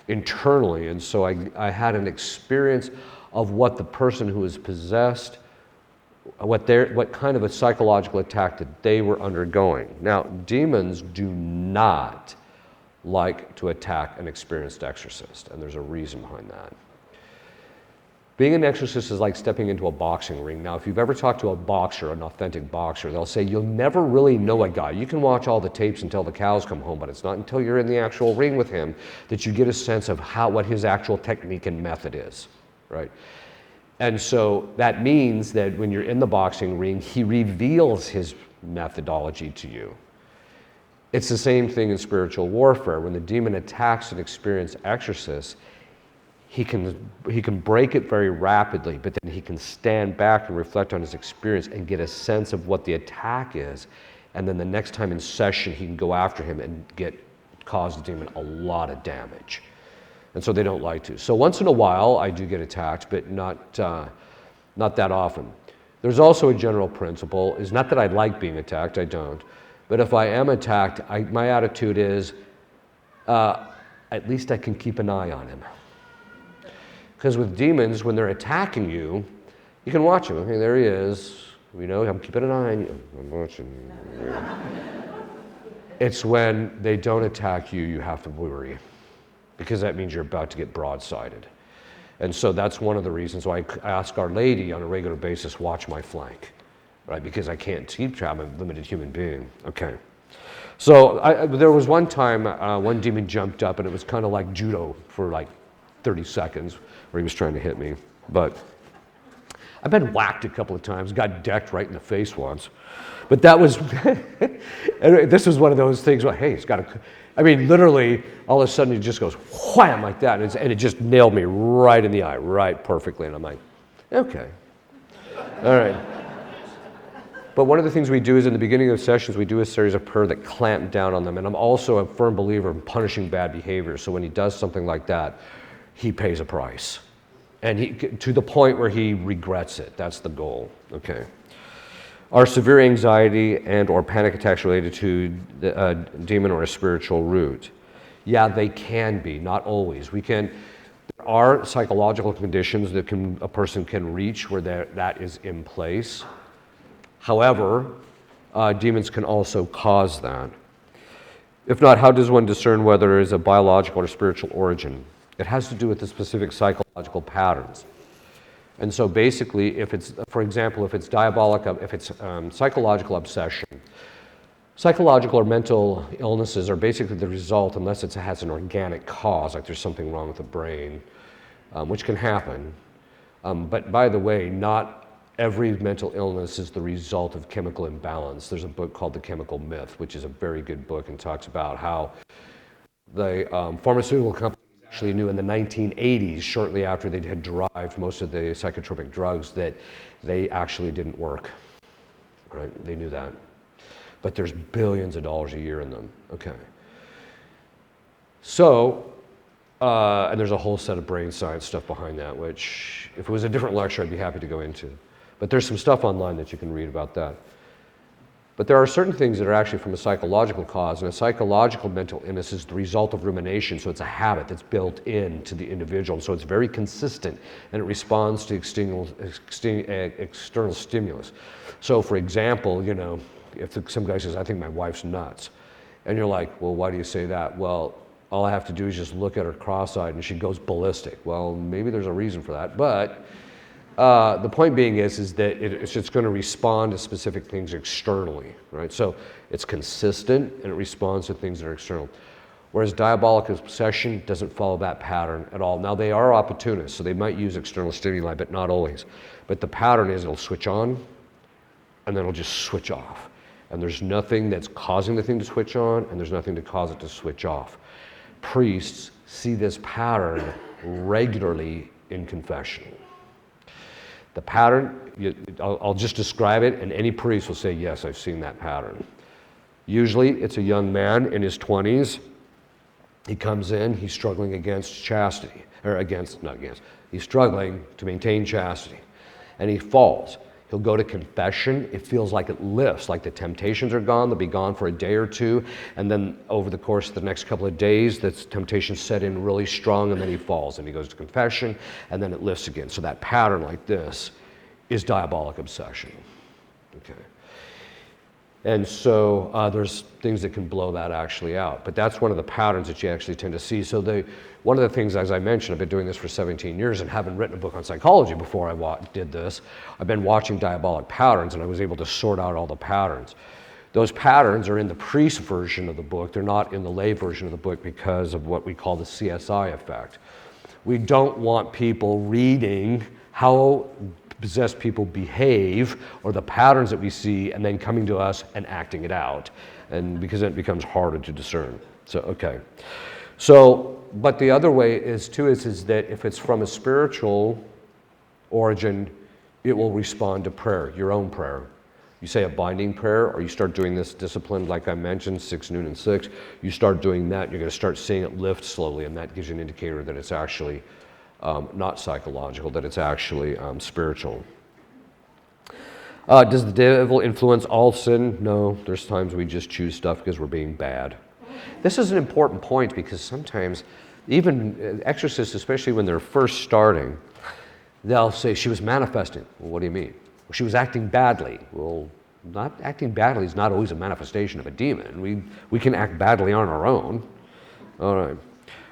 S3: internally, and so I had an experience of what the person who was possessed, what kind of a psychological attack that they were undergoing. Now, demons do not like to attack an experienced exorcist, and there's a reason behind that. Being an exorcist is like stepping into a boxing ring. Now, if you've ever talked to a boxer, an authentic boxer, they'll say you'll never really know a guy. You can watch all the tapes until the cows come home, but it's not until you're in the actual ring with him that you get a sense of what his actual technique and method is, right? And so that means that when you're in the boxing ring, he reveals his methodology to you. It's the same thing in spiritual warfare. When the demon attacks an experienced exorcist, he can break it very rapidly, but then he can stand back and reflect on his experience and get a sense of what the attack is. And then the next time in session, he can go after him and cause the demon a lot of damage. And so they don't like to. So once in a while, I do get attacked, but not that often. There's also a general principle, is not that I like being attacked, I don't. But if I am attacked, my attitude is, at least I can keep an eye on him. Because with demons, when they're attacking you, you can watch him. Okay, there he is. I'm keeping an eye on you. I'm watching. It's when they don't attack you, you have to worry, because that means you're about to get broadsided. And so that's one of the reasons why I ask Our Lady on a regular basis, watch my flank, right? Because I can't keep trapped, I'm a limited human being. Okay. So there was one time, one demon jumped up, and it was kind of like judo for like 30 seconds, where he was trying to hit me. But I've been whacked a couple of times, got decked right in the face once. But that was, this was one of those things where, hey, it's got to, I mean, literally, all of a sudden it just goes wham like that, and it just nailed me right in the eye, right perfectly. And I'm like, okay, all right. But one of the things we do is in the beginning of sessions, we do a series of prayer that clamp down on them. And I'm also a firm believer in punishing bad behavior. So when he does something like that, he pays a price. And to the point where he regrets it. That's the goal, okay? Are severe anxiety and or panic attacks related to a demon or a spiritual root? Yeah, they can be, not always. There are psychological conditions that a person can reach where that is in place. However, demons can also cause that. If not, how does one discern whether it is a biological or spiritual origin? It has to do with the specific psychological patterns. And so basically, if it's, for example, if it's psychological obsession, psychological or mental illnesses are basically the result, unless it has an organic cause, like there's something wrong with the brain, which can happen. But by the way, not every mental illness is the result of chemical imbalance. There's a book called The Chemical Myth, which is a very good book and talks about how the pharmaceutical companies actually knew in the 1980s, shortly after they had derived most of the psychotropic drugs, that they actually didn't work, right? They knew that. But there's billions of dollars a year in them, okay. So, and there's a whole set of brain science stuff behind that, which if it was a different lecture, I'd be happy to go into. But there's some stuff online that you can read about that. But there are certain things that are actually from a psychological cause, and a psychological mental illness is the result of rumination, so it's a habit that's built into the individual, so it's very consistent, and it responds to external stimulus. So for example, you know, if some guy says, I think my wife's nuts, and you're like, well, why do you say that? Well, all I have to do is just look at her cross-eyed and she goes ballistic. Well, maybe there's a reason for that, but the point being is that it's just going to respond to specific things externally, right? So it's consistent and it responds to things that are external. Whereas diabolic obsession doesn't follow that pattern at all. Now they are opportunists, so they might use external stimuli, but not always. But the pattern is it'll switch on and then it'll just switch off. And there's nothing that's causing the thing to switch on and there's nothing to cause it to switch off. Priests see this pattern regularly in confession. The pattern, I'll just describe it, and any priest will say, yes, I've seen that pattern. Usually, it's a young man in his 20s. He comes in, he's struggling against chastity, he's struggling to maintain chastity, and he falls. He'll go to confession. It feels like it lifts, like the temptations are gone. They'll be gone for a day or two, and then over the course of the next couple of days, the temptations set in really strong, and then he falls, and he goes to confession, and then it lifts again. So that pattern like this is diabolic obsession. Okay. And so there's things that can blow that actually out. But that's one of the patterns that you actually tend to see. So one of the things, as I mentioned, I've been doing this for 17 years and haven't written a book on psychology before I did this. I've been watching diabolic patterns and I was able to sort out all the patterns. Those patterns are in the priest version of the book. They're not in the lay version of the book because of what we call the CSI effect. We don't want people reading how possessed people behave or the patterns that we see and then coming to us and acting it out, and because it becomes harder to discern. So, okay. So, but the other way is that if it's from a spiritual origin, it will respond to prayer, your own prayer. You say a binding prayer, or you start doing this discipline, like I mentioned, 6, noon, and 6. You start doing that, you're going to start seeing it lift slowly, and that gives you an indicator that it's actually not psychological, that it's actually spiritual. Does the devil influence all sin? No, there's times we just choose stuff because we're being bad. This is an important point because sometimes, even exorcists, especially when they're first starting, they'll say, she was manifesting. Well, what do you mean? Well, she was acting badly. Well, not acting badly is not always a manifestation of a demon. We can act badly on our own. All right.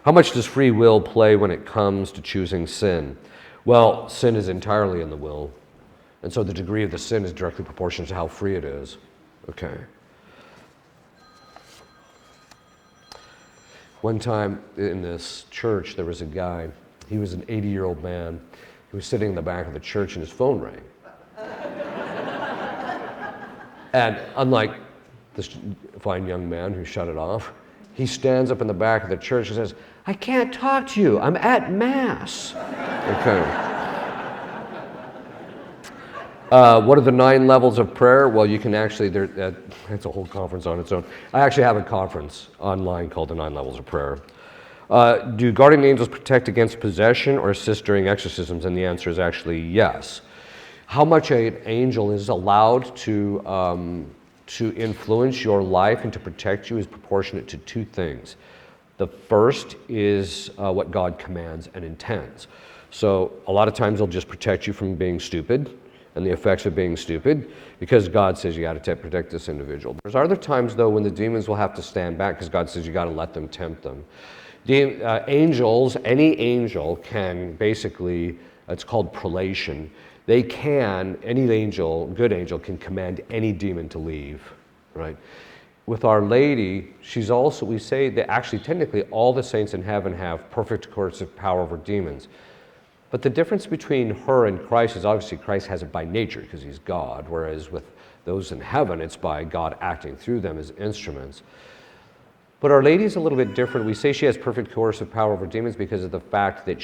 S3: How much does free will play when it comes to choosing sin? Well, sin is entirely in the will. And so the degree of the sin is directly proportional to how free it is. Okay. One time in this church, there was a guy. He was an 80-year-old man. He was sitting in the back of the church and his phone rang. And unlike this fine young man who shut it off, he stands up in the back of the church and says, "I can't talk to you. I'm at Mass." Okay. What are the 9 levels of prayer? Well, you can actually, it's a whole conference on its own. I actually have a conference online called the 9 levels of prayer. Do guardian angels protect against possession or assist during exorcisms? And the answer is actually yes. How much an angel is allowed to influence your life and to protect you is proportionate to 2 things. The first is what God commands and intends. So a lot of times they'll just protect you from being stupid and the effects of being stupid because God says you got to protect this individual. There's other times though when the demons will have to stand back because God says you got to let them tempt them. Angels, any angel can basically, it's called prelation. Any angel, good angel, can command any demon to leave, right? With Our Lady, she's also, we say that actually technically all the saints in heaven have perfect coercive power over demons. But the difference between her and Christ is obviously Christ has it by nature because he's God, whereas with those in heaven, it's by God acting through them as instruments. But Our Lady is a little bit different. We say she has perfect coercive power over demons because of the fact that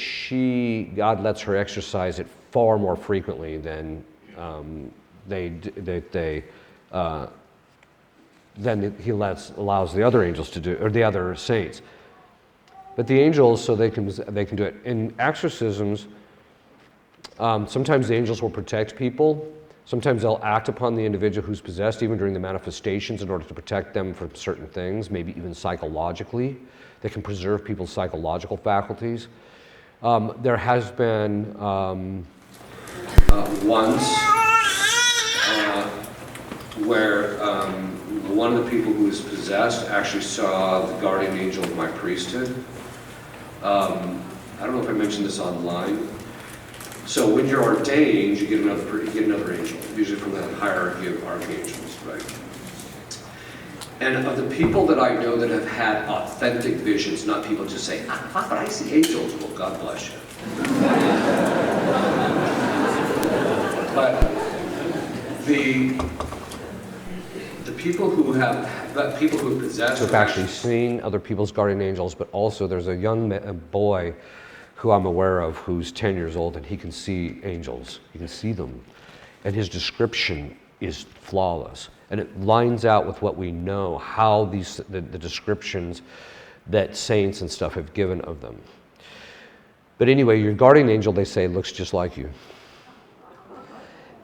S3: God lets her exercise it far more frequently than he allows the other angels to do, or the other saints. But the angels, so they can do it. In exorcisms, sometimes the angels will protect people. Sometimes they'll act upon the individual who's possessed, even during the manifestations, in order to protect them from certain things, maybe even psychologically. They can preserve people's psychological faculties. There has been once where one of the people who was possessed actually saw the guardian angel of my priesthood. I don't know if I mentioned this online. So when you're ordained, you get another angel, usually from the hierarchy of archangels, right? And of the people that I know that have had authentic visions, not people just saying, but I see angels. Well, God bless you. But the people who possess have actually seen other people's guardian angels, but also there's a young boy who I'm aware of who's 10 years old and he can see angels. He can see them. And his description is flawless. And it lines out with what we know, how the descriptions that saints and stuff have given of them. But anyway, your guardian angel, they say, looks just like you.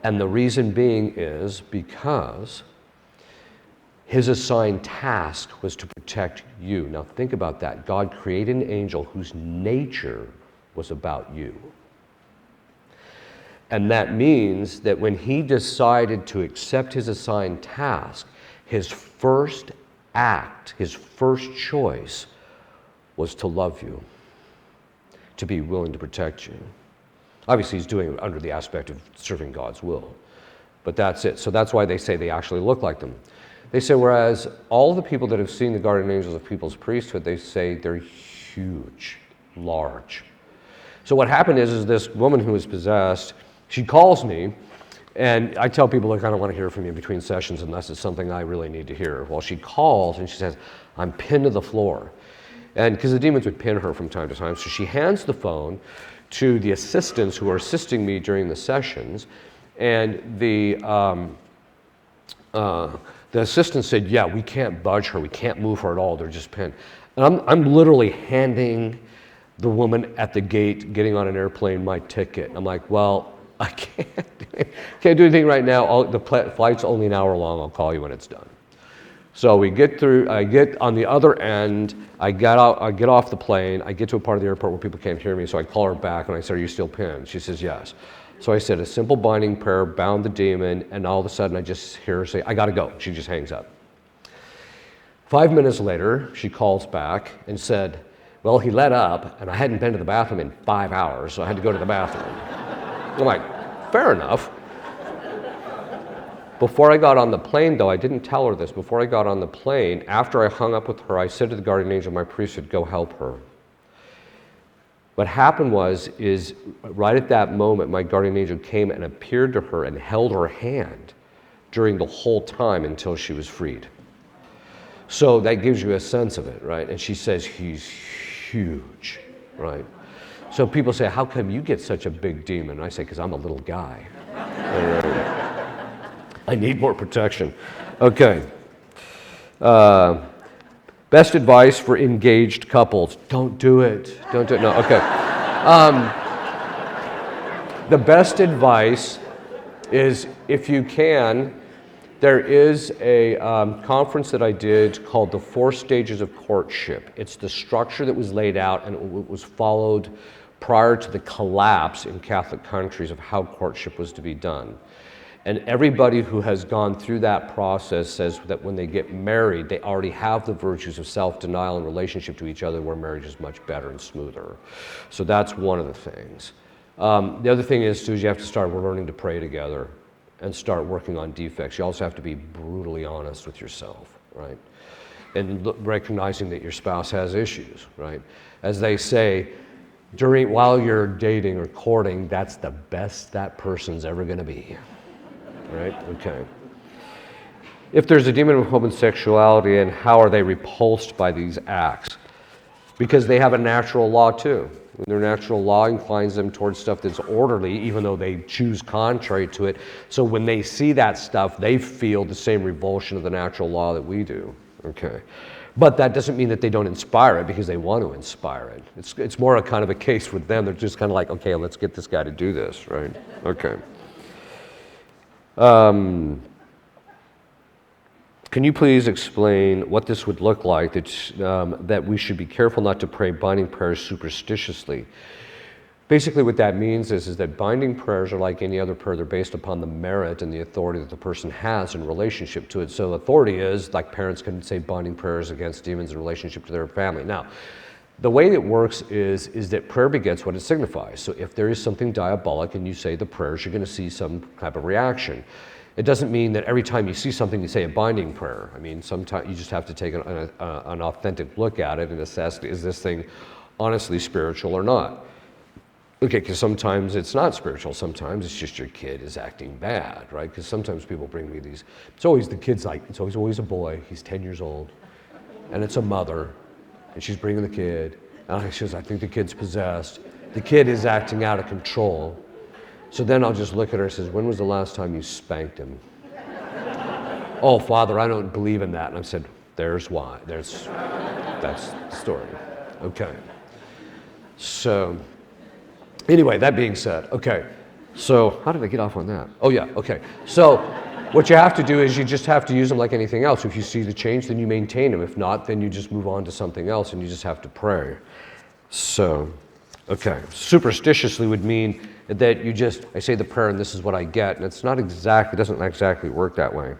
S3: And the reason being is because his assigned task was to protect you. Now think about that. God created an angel whose nature was about you. And that means that when he decided to accept his assigned task, his first act, his first choice was to love you, to be willing to protect you. Obviously, he's doing it under the aspect of serving God's will. But that's it. So that's why they say they actually look like them. They say, whereas all the people that have seen the guardian angels of people's priesthood, they say they're huge, large. So what happened is this woman who was possessed, she calls me, and I tell people I kind of want to hear from you between sessions unless it's something I really need to hear. Well, she calls and she says, I'm pinned to the floor. And because the demons would pin her from time to time, so she hands the phone to the assistants who are assisting me during the sessions, and the assistant said, yeah, we can't budge her, we can't move her at all, they're just pinned. And I'm literally handing the woman at the gate getting on an airplane my ticket. I'm like, well, I can't do anything right now. The flight's only an hour long, I'll call you when it's done. So we get through, I get on the other end, I get off the plane, I get to a part of the airport where people can't hear me, so I call her back and I say, are you still pinned? She says, yes. So I said a simple binding prayer, bound the demon, and all of a sudden I just hear her say, I gotta go. She just hangs up. 5 minutes later, she calls back and said, well, he let up, and I hadn't been to the bathroom in 5 hours, so I had to go to the bathroom. I'm like, fair enough. Before I got on the plane, though, I didn't tell her this. Before I got on the plane, after I hung up with her, I said to the guardian angel, my priest said, go help her. What happened is right at that moment, my guardian angel came and appeared to her and held her hand during the whole time until she was freed. So that gives you a sense of it, right? And she says, he's huge, right? So people say, how come you get such a big demon? And I say, because I'm a little guy. I need more protection. Okay. Best advice for engaged couples. Don't do it. Don't do it. No, okay. The best advice is, if you can, there is a conference that I did called the 4 Stages of Courtship. It's the structure that was laid out and it was followed prior to the collapse in Catholic countries of how courtship was to be done. And everybody who has gone through that process says that when they get married, they already have the virtues of self-denial in relationship to each other, where marriage is much better and smoother. So that's one of the things. The other thing is, too, is you have to start learning to pray together and start working on defects. You also have to be brutally honest with yourself, right? And recognizing that your spouse has issues, right? As they say, while you're dating or courting, that's the best that person's ever gonna be, right? Okay. If there's a demon of homosexuality, and how are they repulsed by these acts? Because they have a natural law too. Their natural law inclines them towards stuff that's orderly, even though they choose contrary to it. So when they see that stuff, they feel the same revulsion of the natural law that we do. Okay. But that doesn't mean that they don't inspire it, because they want to inspire it. It's more a kind of a case with them. They're just kind of like, okay, let's get this guy to do this, right? Okay. Can you please explain what this would look like, that we should be careful not to pray binding prayers superstitiously? Basically what that means is that binding prayers are like any other prayer. They're based upon the merit and the authority that the person has in relationship to it. So authority is, like parents can say binding prayers against demons in relationship to their family. Now, the way it works is that prayer begets what it signifies. So if there is something diabolic and you say the prayers, you're going to see some type of reaction. It doesn't mean that every time you see something you say a binding prayer. I mean, sometimes you just have to take an authentic look at it and assess, is this thing honestly spiritual or not? Okay, because sometimes it's not spiritual. Sometimes it's just your kid is acting bad, right? Because sometimes people bring me these, it's always the kid's like, it's always a boy, he's 10 years old, and it's a mother, and she's bringing the kid, and she says, I think the kid's possessed. The kid is acting out of control. So then I'll just look at her and says, when was the last time you spanked him? Oh, Father, I don't believe in that. And I said, there's why. That's the story. Okay. So, anyway, that being said, okay. So, how did I get off on that? Oh, yeah, okay. So, what you have to do is you just have to use them like anything else. If you see the change, then you maintain them. If not, then you just move on to something else and you just have to pray. So, okay. Superstitiously would mean that I say the prayer and this is what I get, and it doesn't exactly work that way.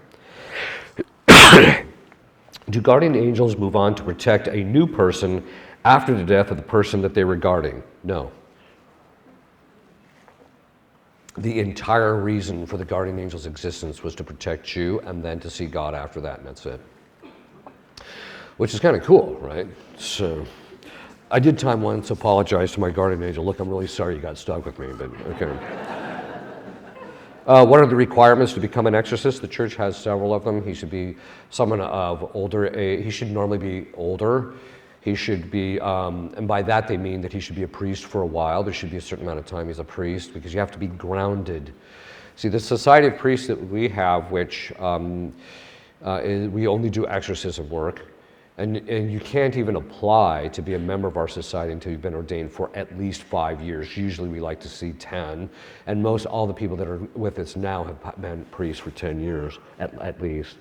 S3: Do guardian angels move on to protect a new person after the death of the person that they were guarding? No. The entire reason for the guardian angel's existence was to protect you and then to see God after that, and that's it. Which is kind of cool, right? So, I did time once apologize to my guardian angel. Look, I'm really sorry you got stuck with me, but okay. What are the requirements to become an exorcist? The church has several of them. He should be someone of older age. He should normally be older. He should be, and by that they mean that he should be a priest for a while. There should be a certain amount of time he's a priest, because you have to be grounded. See, the Society of Priests that we have, which we only do exorcism work, and you can't even apply to be a member of our society until you've been ordained for at least 5 years. Usually we like to see 10, and all the people that are with us now have been priests for 10 years, at least.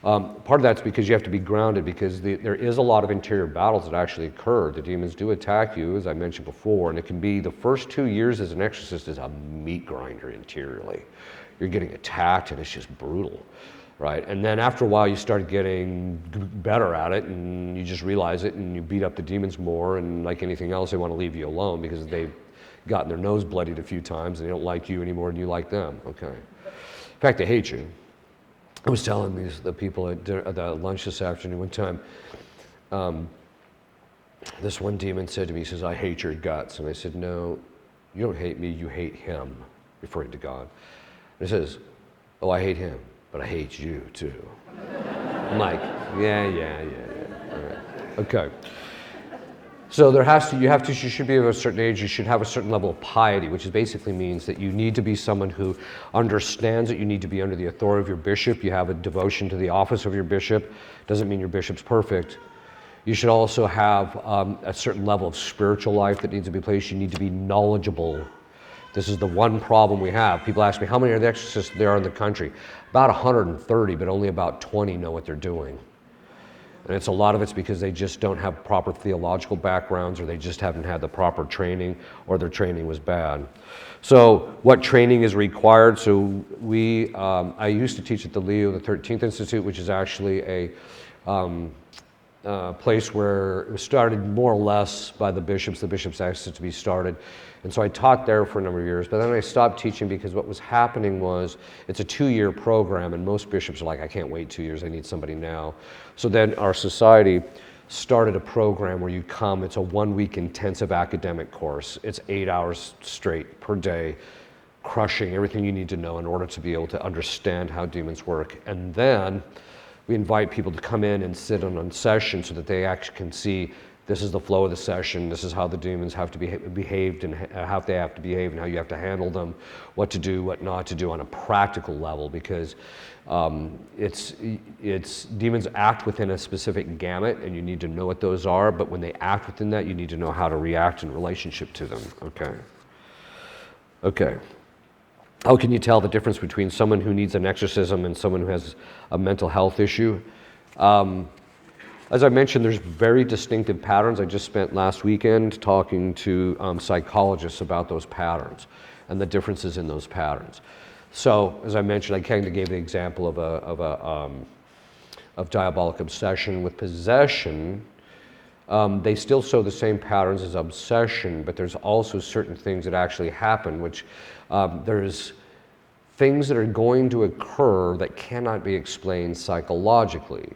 S3: Part of that's because you have to be grounded, because there is a lot of interior battles that actually occur. The demons do attack you, as I mentioned before, and it can be the first 2 years as an exorcist is a meat grinder interiorly. You're getting attacked and it's just brutal, right? And then after a while you start getting better at it and you just realize it and you beat up the demons more, and like anything else, they want to leave you alone because they've gotten their nose bloodied a few times and they don't like you any more than you like them, okay? In fact, they hate you. I was telling the people at the lunch this afternoon one time, this one demon said to me, he says, "I hate your guts." And I said, "No, you don't hate me, you hate him," referring to God. And he says, "Oh, I hate him, but I hate you too." I'm like, yeah. All right. Okay. So you should be of a certain age, you should have a certain level of piety, which basically means that you need to be someone who understands that you need to be under the authority of your bishop. You have a devotion to the office of your bishop. Doesn't mean your bishop's perfect. You should also have a certain level of spiritual life that needs to be placed. You need to be knowledgeable. This is the one problem we have. People ask me, how many are the exorcists there are in the country? About 130, but only about 20 know what they're doing. And a lot of it's because they just don't have proper theological backgrounds, or they just haven't had the proper training, or their training was bad. So what training is required? So I used to teach at the Leo the 13th Institute, which is actually a place where it was started more or less by the bishops. The bishops asked it to be started. And so I taught there for a number of years, but then I stopped teaching because what was happening was it's a 2-year program, and most bishops are like, I can't wait 2 years, I need somebody now. So then our society started a program where you come, it's a 1-week intensive academic course. It's 8 hours straight per day, crushing everything you need to know in order to be able to understand how demons work. And then we invite people to come in and sit on session so that they actually can see this is the flow of the session, this is how the demons have to behave and how they have to behave and how you have to handle them, what to do, what not to do on a practical level, because demons act within a specific gamut and you need to know what those are, but when they act within that, you need to know how to react in relationship to them, Okay. How can you tell the difference between someone who needs an exorcism and someone who has a mental health issue? As I mentioned, there's very distinctive patterns. I just spent last weekend talking to psychologists about those patterns and the differences in those patterns. So, as I mentioned, I kind of gave the example of diabolic obsession. With possession, they still show the same patterns as obsession, but there's also certain things that actually happen, which there's things that are going to occur that cannot be explained psychologically.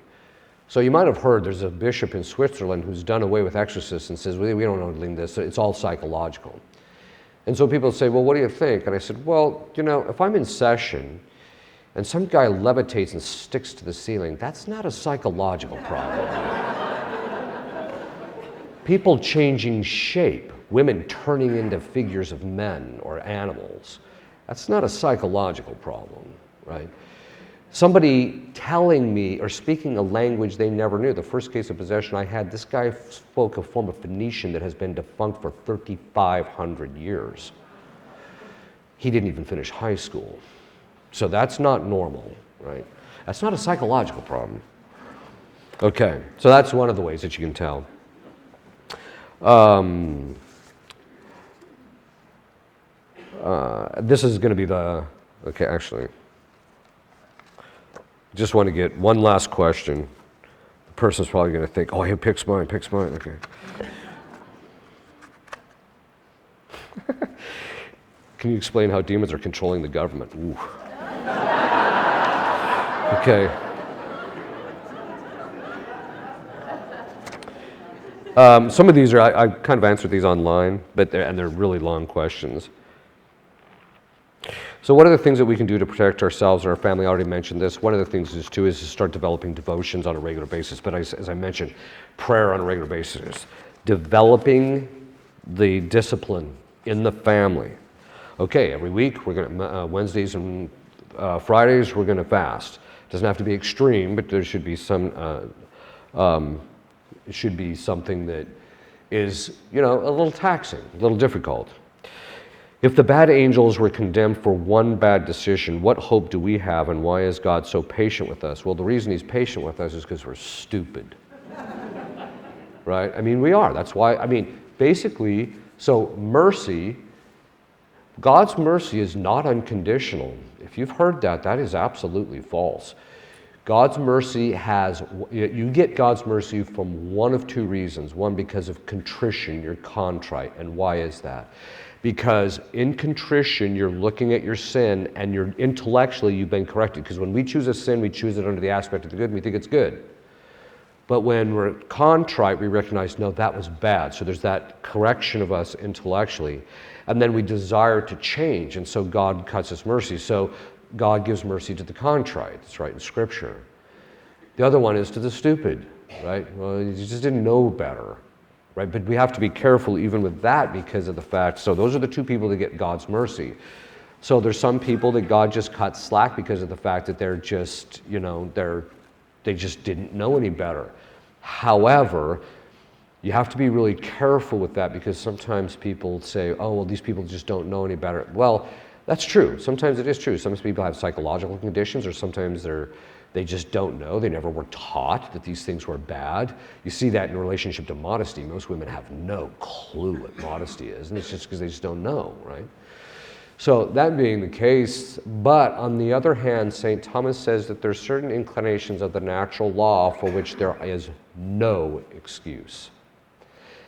S3: So you might have heard there's a bishop in Switzerland who's done away with exorcists and says, we don't know this, it's all psychological. And so people say, well, what do you think? And I said, well, if I'm in session and some guy levitates and sticks to the ceiling, that's not a psychological problem. People changing shape, women turning into figures of men or animals, that's not a psychological problem, right? Somebody telling me or speaking a language they never knew. The first case of possession I had, this guy spoke a form of Phoenician that has been defunct for 3,500 years. He didn't even finish high school. So that's not normal, right? That's not a psychological problem. Okay, so that's one of the ways that you can tell. This is going to be okay, actually. Just want to get one last question. The person's probably going to think, oh, he picks mine, okay. Can you explain how demons are controlling the government? Ooh. Okay. Some of these I kind of answered these online, but they're really long questions. So one of the things that we can do to protect ourselves and our family, I already mentioned this, one of the things is to start developing devotions on a regular basis. But as I mentioned, prayer on a regular basis. Developing the discipline in the family. Okay, every week, we're going to, Wednesdays and Fridays, we're going to fast. It doesn't have to be extreme, but there should be it should be something that is, a little taxing, a little difficult. If the bad angels were condemned for one bad decision, what hope do we have, and why is God so patient with us? Well, the reason he's patient with us is because we're stupid. Right? I mean, we are. That's why, I mean, basically, so mercy, God's mercy is not unconditional. If you've heard that, that is absolutely false. God's mercy has, you get God's mercy from one of two reasons. One, because of contrition, you're contrite. And why is that? Because in contrition, you're looking at your sin and you're intellectually, you've been corrected. Because when we choose a sin, we choose it under the aspect of the good and we think it's good. But when we're contrite, we recognize, no, that was bad. So there's that correction of us intellectually. And then we desire to change. And so God cuts us mercy. So God gives mercy to the contrite. It's right in Scripture. The other one is to the stupid, right? Well, you just didn't know better, right? But we have to be careful even with that because of the fact, so those are the two people that get God's mercy. So there's some people that God just cuts slack because of the fact that they're just, they just didn't know any better. However, you have to be really careful with that because sometimes people say, oh, well, these people just don't know any better. Well, that's true. Sometimes it is true. Some people have psychological conditions, or sometimes they just don't know. They never were taught that these things were bad. You see that in relationship to modesty. Most women have no clue what modesty is, and it's just because they just don't know, right? So that being the case, but on the other hand, St. Thomas says that there's certain inclinations of the natural law for which there is no excuse.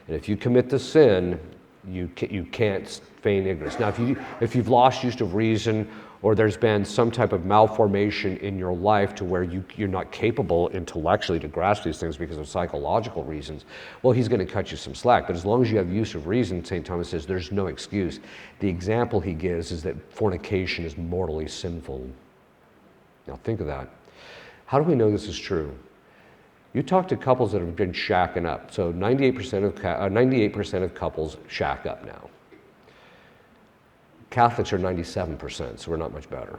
S3: And if you commit the sin, you can't feign ignorance. Now, if you've lost use of reason, or there's been some type of malformation in your life to where you're not capable intellectually to grasp these things because of psychological reasons, well, he's going to cut you some slack. But as long as you have use of reason, St. Thomas says there's no excuse. The example he gives is that fornication is mortally sinful. Now, think of that. How do we know this is true? You talk to couples that have been shacking up. So 98% of couples shack up now. Catholics are 97%, so we're not much better.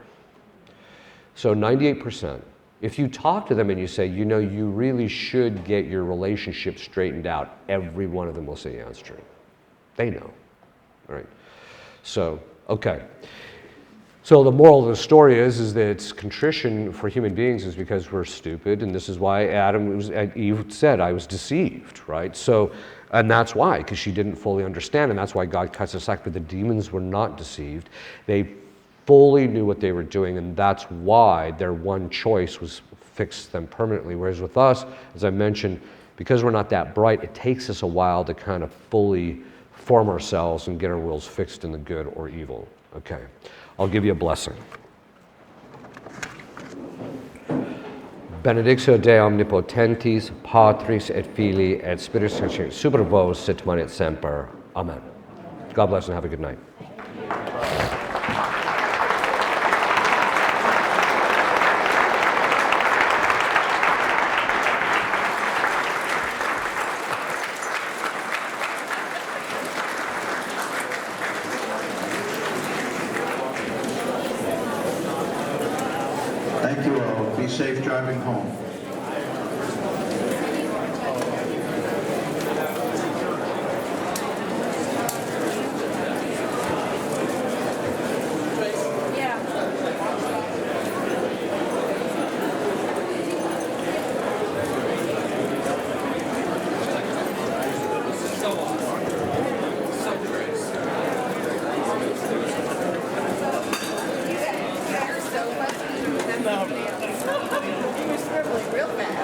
S3: So 98%. If you talk to them and you say, you really should get your relationship straightened out, every one of them will say, yeah, that's true. They know, all right? So, okay. So the moral of the story is that contrition for human beings is because we're stupid, and this is why Eve said, I was deceived, right? So, and that's why, because she didn't fully understand, and that's why God cuts us slack. But the demons were not deceived. They fully knew what they were doing, and that's why their one choice was fix them permanently. Whereas with us, as I mentioned, because we're not that bright, it takes us a while to kind of fully form ourselves and get our wills fixed in the good or evil. Okay. I'll give you a blessing. Benedictio Dei omnipotentis, Patris et Filii et Spiritus Sancti, super vos sit manet semper. Amen. God bless and have a good night.
S1: Thank you all. Be safe driving home.
S4: He was scribbling real fast.